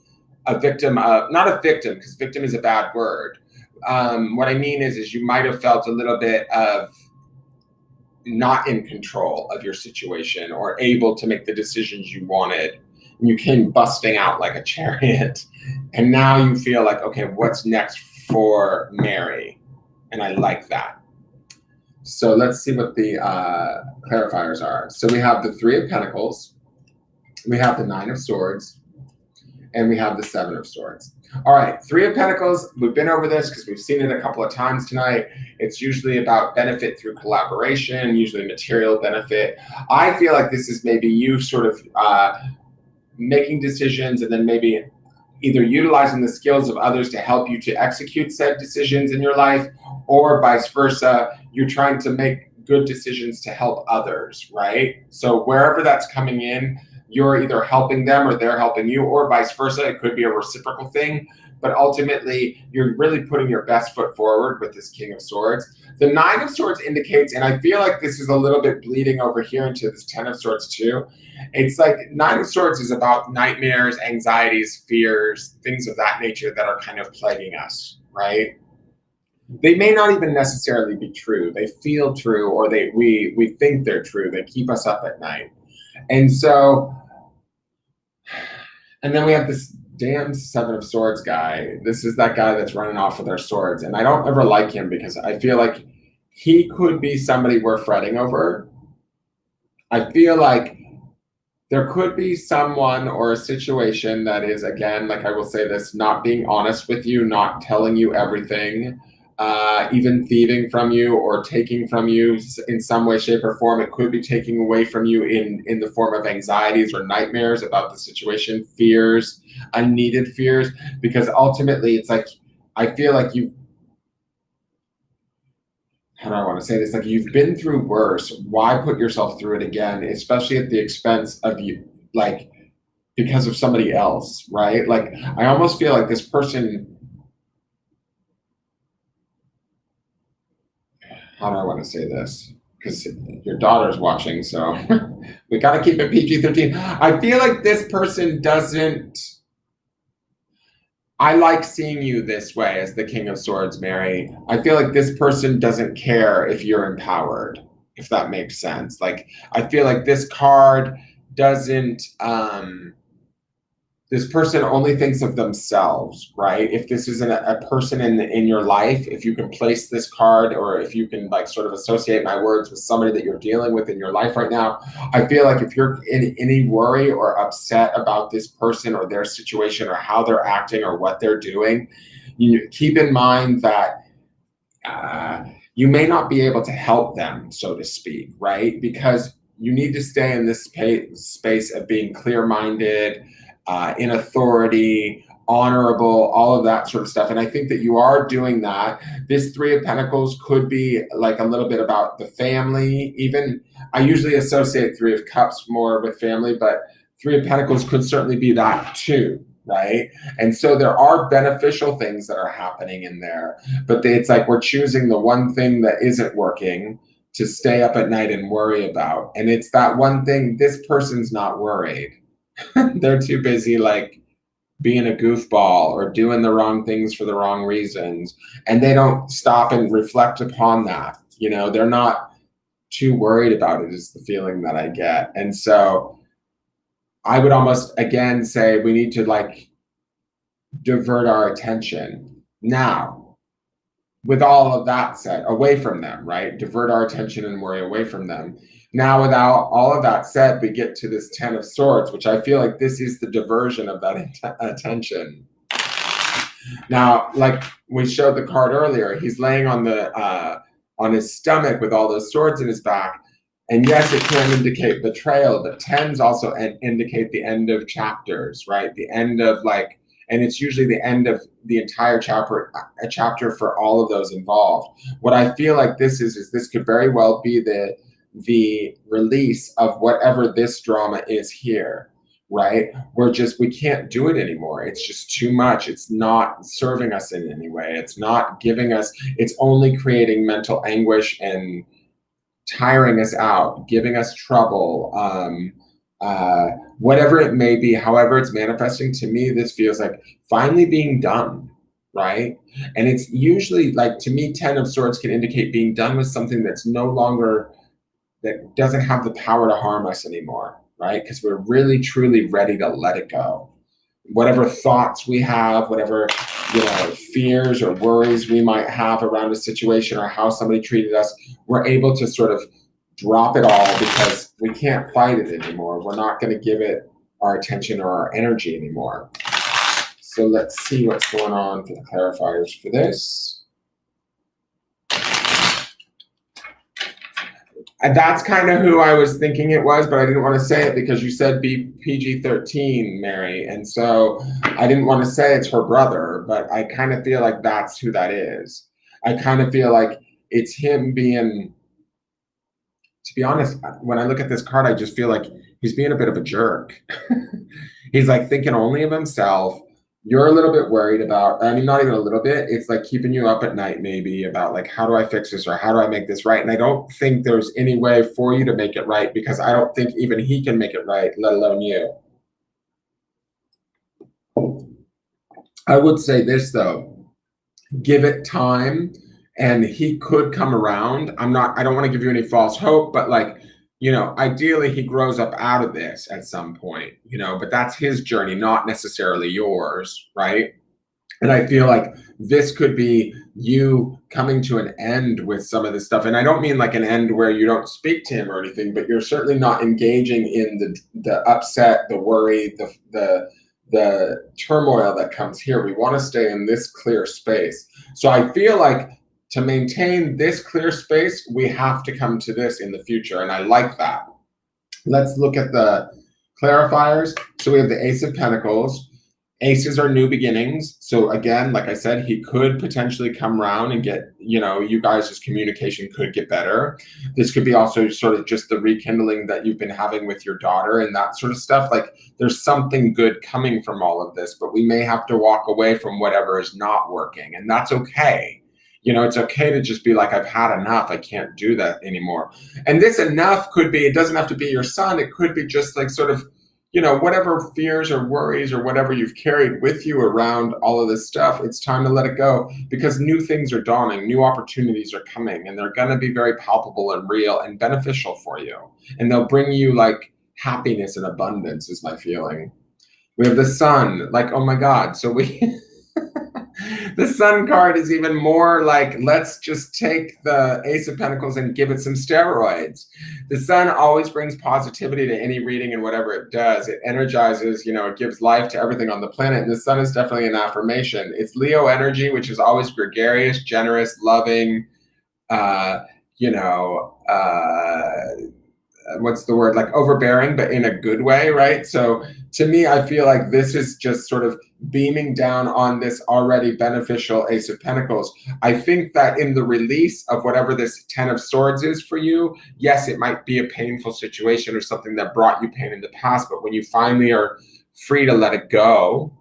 a victim of, not a victim, because victim is a bad word. What I mean is you might have felt a little bit of not in control of your situation or able to make the decisions you wanted. And you came busting out like a chariot. And now you feel like, okay, what's next for Mary? And I like that. So let's see what the clarifiers are. So we have the Three of Pentacles. We have the Nine of Swords. And we have the Seven of Swords. All right, Three of Pentacles, we've been over this because we've seen it a couple of times tonight. It's usually about benefit through collaboration, usually material benefit. I feel like this is maybe you sort of making decisions and then maybe either utilizing the skills of others to help you to execute said decisions in your life, or vice versa, you're trying to make good decisions to help others, right? So wherever that's coming in, you're either helping them or they're helping you, or vice versa. It could be a reciprocal thing, but ultimately you're really putting your best foot forward with this King of Swords. The Nine of Swords indicates, and I feel like this is a little bit bleeding over here into this Ten of Swords too. It's like Nine of Swords is about nightmares, anxieties, fears, things of that nature that are kind of plaguing us, right? They may not even necessarily be true. They feel true, or we think they're true. They keep us up at night. And so, and then we have this damn Seven of Swords guy. This is that guy that's running off with our swords. And I don't ever like him because I feel like he could be somebody we're fretting over. I feel like there could be someone or a situation that is, again, like I will say this, not being honest with you, not telling you everything, even thieving from you or taking from you in some way, shape, or form. It could be taking away from you in the form of anxieties or nightmares about the situation, fears, unneeded fears, because ultimately it's like, I feel like you, how do I want to say this? Like, you've been through worse. Why put yourself through it again, especially at the expense of you, like, because of somebody else, right? Like, I almost feel like this person, how do I want to say this? Because your daughter's watching, so we got to keep it PG-13. I feel like this person doesn't, I like seeing you this way as the King of Swords, Mary. I feel like this person doesn't care if you're empowered, if that makes sense. Like, I feel like this card doesn't, this person only thinks of themselves, right? If this isn't a person in your life, if you can place this card, or if you can like sort of associate my words with somebody that you're dealing with in your life right now, I feel like if you're in any worry or upset about this person or their situation or how they're acting or what they're doing, you keep in mind that you may not be able to help them, so to speak, right? Because you need to stay in this space of being clear-minded, in authority, honorable, all of that sort of stuff. And I think that you are doing that. This Three of Pentacles could be like a little bit about the family. Even I usually associate Three of Cups more with family, but Three of Pentacles could certainly be that too, right? And so there are beneficial things that are happening in there, but it's like we're choosing the one thing that isn't working to stay up at night and worry about. And it's that one thing, this person's not worried. They're too busy like being a goofball or doing the wrong things for the wrong reasons. And they don't stop and reflect upon that. You know, they're not too worried about it is the feeling that I get. And so I would almost again say we need to like divert our attention now, with all of that said, away from them, right? Divert our attention and worry away from them. Now, without all of that said, we get to this Ten of Swords, which I feel like this is the diversion of that attention. Now, like we showed the card earlier, he's laying on his stomach with all those swords in his back. And yes, it can indicate betrayal, but tens also indicate the end of chapters, right? The end of like, and it's usually the end of the entire chapter, a chapter for all of those involved. What I feel like this is this could very well be the release of whatever this drama is here, right? We can't do it anymore. It's just too much. It's not serving us in any way. It's not giving us, it's only creating mental anguish and tiring us out, giving us trouble, whatever it may be, however it's manifesting. To me, this feels like finally being done, right? And it's usually like, to me, Ten of Swords can indicate being done with something that's no longer, that doesn't have the power to harm us anymore, right? Because we're really, truly ready to let it go. Whatever thoughts we have, whatever, fears or worries we might have around a situation or how somebody treated us, we're able to sort of drop it all because we can't fight it anymore. We're not going to give it our attention or our energy anymore. So let's see what's going on for the clarifiers for this. And that's kind of who I was thinking it was, but I didn't want to say it because you said PG-13, Mary. And so I didn't want to say it's her brother, but I kind of feel like that's who that is. I kind of feel like it's him being, to be honest, when I look at this card, I just feel like he's being a bit of a jerk. He's like thinking only of himself. You're a little bit worried about, I mean, not even a little bit, it's like keeping you up at night maybe about like, how do I fix this or how do I make this right? And I don't think there's any way for you to make it right because I don't think even he can make it right, let alone you. I would say this though, give it time and he could come around. I don't want to give you any false hope, but like, ideally he grows up out of this at some point, but that's his journey, not necessarily yours, right? And I feel like this could be you coming to an end with some of this stuff. And I don't mean like an end where you don't speak to him or anything, but you're certainly not engaging in the upset, the worry, the turmoil that comes here. We want to stay in this clear space. So I feel like to maintain this clear space, we have to come to this in the future. And I like that. Let's look at the clarifiers. So we have the Ace of Pentacles. Aces are new beginnings. So again, like I said, he could potentially come around and get, you guys' communication could get better. This could be also sort of just the rekindling that you've been having with your daughter and that sort of stuff. Like there's something good coming from all of this, but we may have to walk away from whatever is not working. And that's okay. It's okay to just be like, I've had enough. I can't do that anymore. And this enough could be, it doesn't have to be your son. It could be just like sort of, whatever fears or worries or whatever you've carried with you around all of this stuff. It's time to let it go because new things are dawning. New opportunities are coming and they're going to be very palpable and real and beneficial for you. And they'll bring you like happiness and abundance is my feeling. We have the Sun, like, oh my God. So the Sun card is even more like, let's just take the Ace of Pentacles and give it some steroids. The Sun always brings positivity to any reading and whatever it does. It energizes, it gives life to everything on the planet. And the Sun is definitely an affirmation. It's Leo energy, which is always gregarious, generous, loving, what's the word, like overbearing, but in a good way, right? So to me, I feel like this is just sort of beaming down on this already beneficial Ace of Pentacles. I think that in the release of whatever this Ten of Swords is for you, yes, it might be a painful situation or something that brought you pain in the past, but when you finally are free to let it go,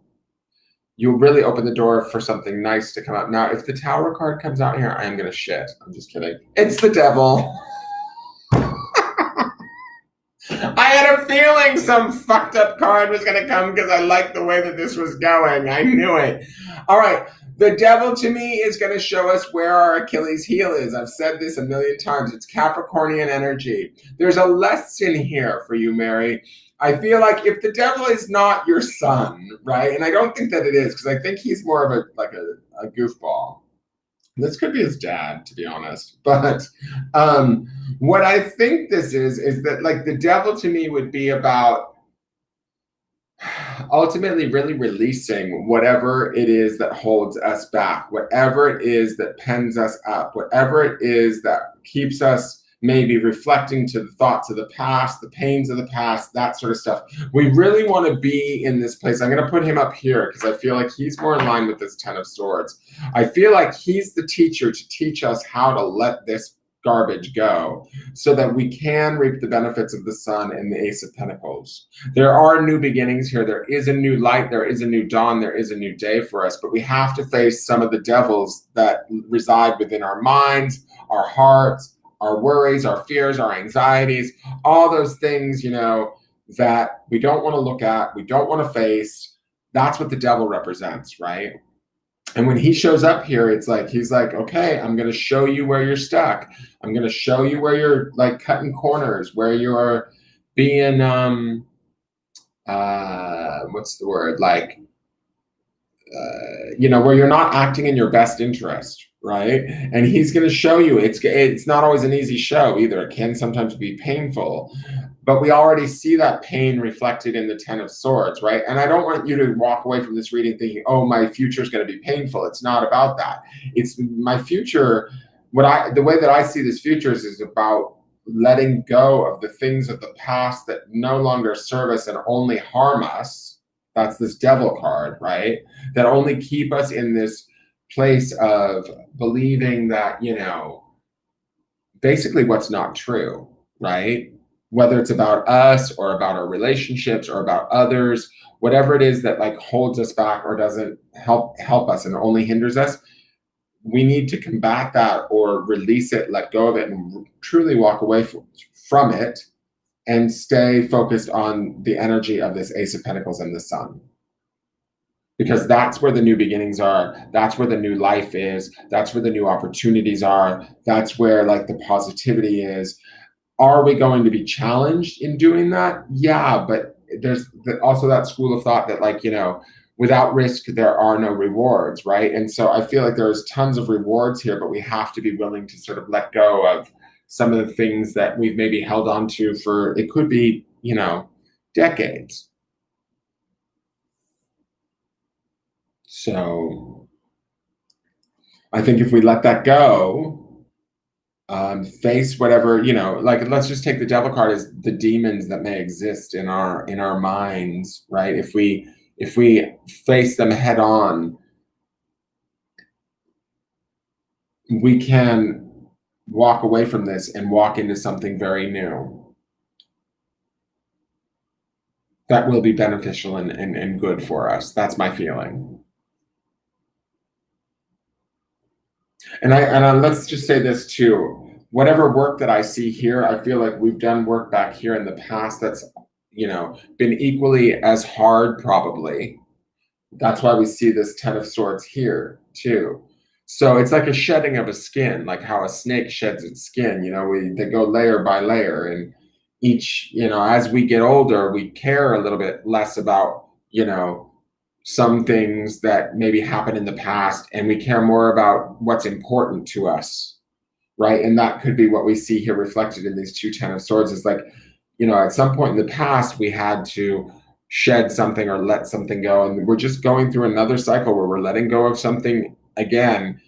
you'll really open the door for something nice to come out. Now, if the Tower card comes out here, I am going to shit. I'm just kidding. It's the Devil. I had a feeling some fucked up card was going to come because I liked the way that this was going. I knew it. All right. The Devil to me is going to show us where our Achilles heel is. I've said this a million times. It's Capricornian energy. There's a lesson here for you, Mary. I feel like if the Devil is not your son, right? And I don't think that it is, because I think he's more of a goofball. This could be his dad, to be honest. But what I think this is that like the Devil to me would be about ultimately really releasing whatever it is that holds us back, whatever it is that pens us up, whatever it is that keeps us maybe reflecting to the thoughts of the past, the pains of the past, that sort of stuff. We really want to be in this place. I'm going to put him up here because I feel like he's more in line with this Ten of Swords. I feel like he's the teacher to teach us how to let this garbage go so that we can reap the benefits of the Sun and the Ace of Pentacles. There are new beginnings here. There is a new light. There is a new dawn. There is a new day for us, but we have to face some of the devils that reside within our minds, our hearts, our worries, our fears, our anxieties, all those things, you know, that we don't want to look at, we don't want to face. That's what the Devil represents, right? And when he shows up here, it's like, he's like, okay, I'm going to show you where you're stuck. I'm going to show you where you're like cutting corners, where you're being, what's the word? Like, you know, where you're not acting in your best interest, right? And he's going to show you. It's not always an easy show either. It can sometimes be painful, but we already see that pain reflected in the Ten of Swords, right? And I don't want you to walk away from this reading thinking, oh, my future is going to be painful. It's not about that. It's my future. The way that I see this future is about letting go of the things of the past that no longer serve us and only harm us. That's this Devil card, right? That only keep us in this place of believing that, you know, basically what's not true, right? Whether it's about us or about our relationships or about others, whatever it is that like holds us back or doesn't help us and only hinders us, we need to combat that or release it, let go of it, and truly walk away from it and stay focused on the energy of this Ace of Pentacles and the Sun. Because that's where the new beginnings are. That's where the new life is. That's where the new opportunities are. That's where like the positivity is. Are we going to be challenged in doing that? Yeah, but there's also that school of thought that like, you know, without risk, there are no rewards, right? And so I feel like there's tons of rewards here, but we have to be willing to sort of let go of some of the things that we've maybe held on to for, it could be, you know, decades. So I think if we let that go, face whatever, you know, like let's just take the Devil card as the demons that may exist in our minds, right? If we face them head on, we can walk away from this and walk into something very new that will be beneficial and good for us. That's my feeling. And let's just say this too. Whatever work that I see here, I feel like we've done work back here in the past that's, you know, been equally as hard probably. That's why we see this Ten of Swords here too. So it's like a shedding of a skin, like how a snake sheds its skin, you know, they go layer by layer, and each, you know, as we get older, we care a little bit less about, you know, some things that maybe happened in the past, and we care more about what's important to us, right? And that could be what we see here reflected in these two Ten of Swords is like, you know, at some point in the past, we had to shed something or let something go, and we're just going through another cycle where we're letting go of something again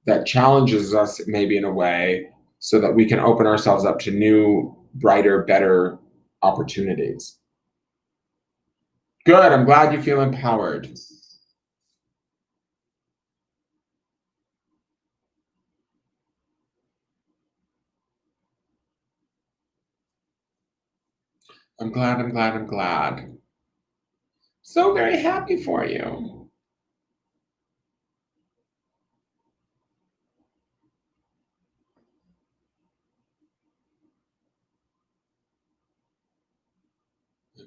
that challenges us maybe in a way so that we can open ourselves up to new brighter, better opportunities. Good. I'm glad you feel empowered. I'm glad. So very happy for you.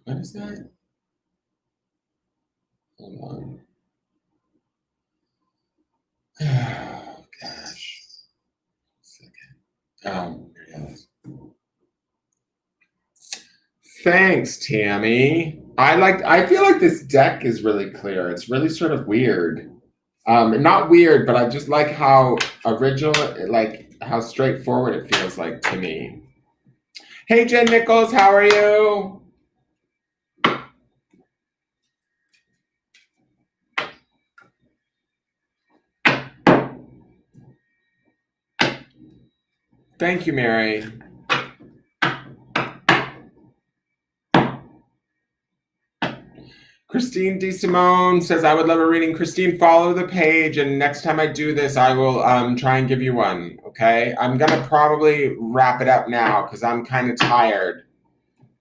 What is that? Hold on. Oh, gosh. There it is. Thanks, Tammy. I feel like this deck is really clear. It's really sort of weird. Not weird, but I just like how original, like how straightforward it feels like to me. Hey, Jen Nichols, how are you? Thank you, Mary. Christine DeSimone says, I would love a reading. Christine, follow the page, and next time I do this, I will try and give you one, okay? I'm going to probably wrap it up now because I'm kind of tired.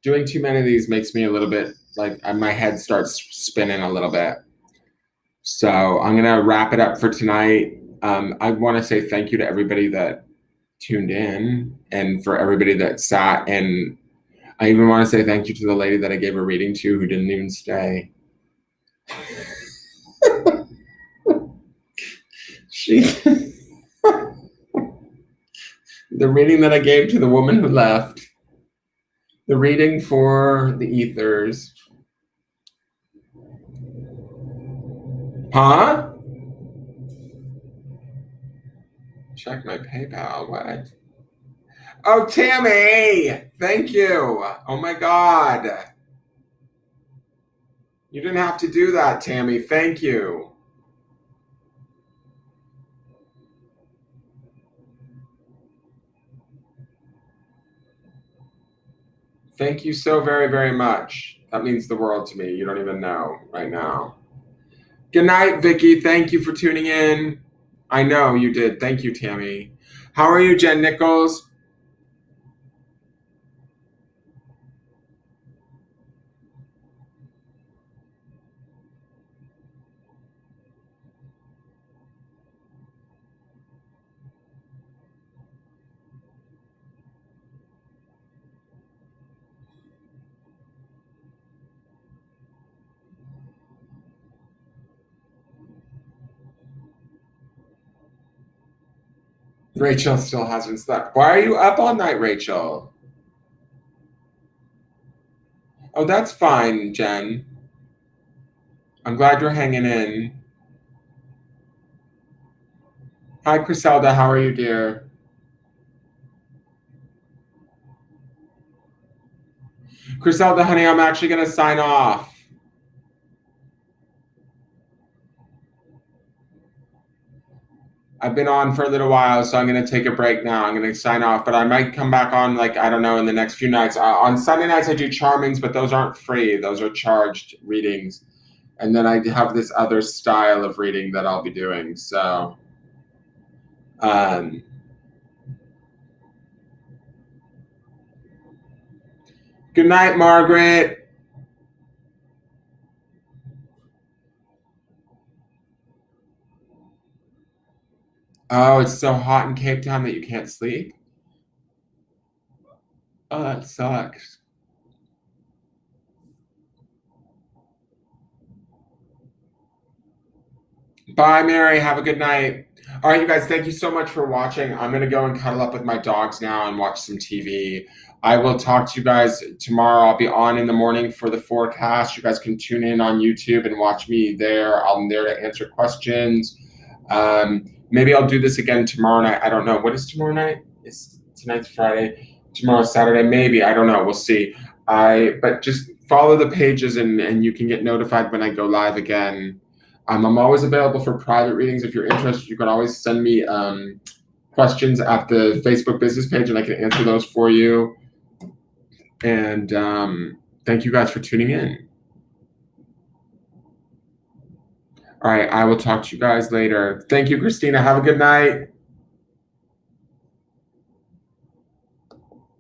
Doing too many of these makes me a little bit, like, my head starts spinning a little bit. So I'm going to wrap it up for tonight. I want to say thank you to everybody that tuned in and for everybody that sat. And I even want to say thank you to the lady that I gave a reading to who didn't even stay. The reading that I gave to the woman who left, the reading for the ethers. Huh? Check my PayPal. What? Oh, Tammy! Thank you. Oh my God. You didn't have to do that, Tammy. Thank you. Thank you so very, very much. That means the world to me. You don't even know right now. Good night, Vicky. Thank you for tuning in. I know you did. Thank you, Tammy. How are you, Jen Nichols? Rachel still hasn't slept. Why are you up all night, Rachel? Oh, that's fine, Jen. I'm glad you're hanging in. Hi, Criselda. How are you, dear? Criselda, honey, I'm actually going to sign off. I've been on for a little while, so I'm going to take a break now. I'm going to sign off, but I might come back on, like, I don't know, in the next few nights. On Sunday nights, I do charmings, but those aren't free. Those are charged readings. And then I have this other style of reading that I'll be doing. So, good night, Margaret. Oh, it's so hot in Cape Town that you can't sleep? Oh, that sucks. Bye, Mary. Have a good night. All right, you guys, thank you so much for watching. I'm going to go and cuddle up with my dogs now and watch some TV. I will talk to you guys tomorrow. I'll be on in the morning for the forecast. You guys can tune in on YouTube and watch me there. I'm there to answer questions. Maybe I'll do this again tomorrow night. I don't know. What is tomorrow night? Tonight's Friday. Tomorrow's Saturday. Maybe. I don't know. We'll see. But just follow the pages and you can get notified when I go live again. I'm always available for private readings. If you're interested, you can always send me questions at the Facebook business page and I can answer those for you. And thank you guys for tuning in. All right, I will talk to you guys later. Thank you, Christina. Have a good night.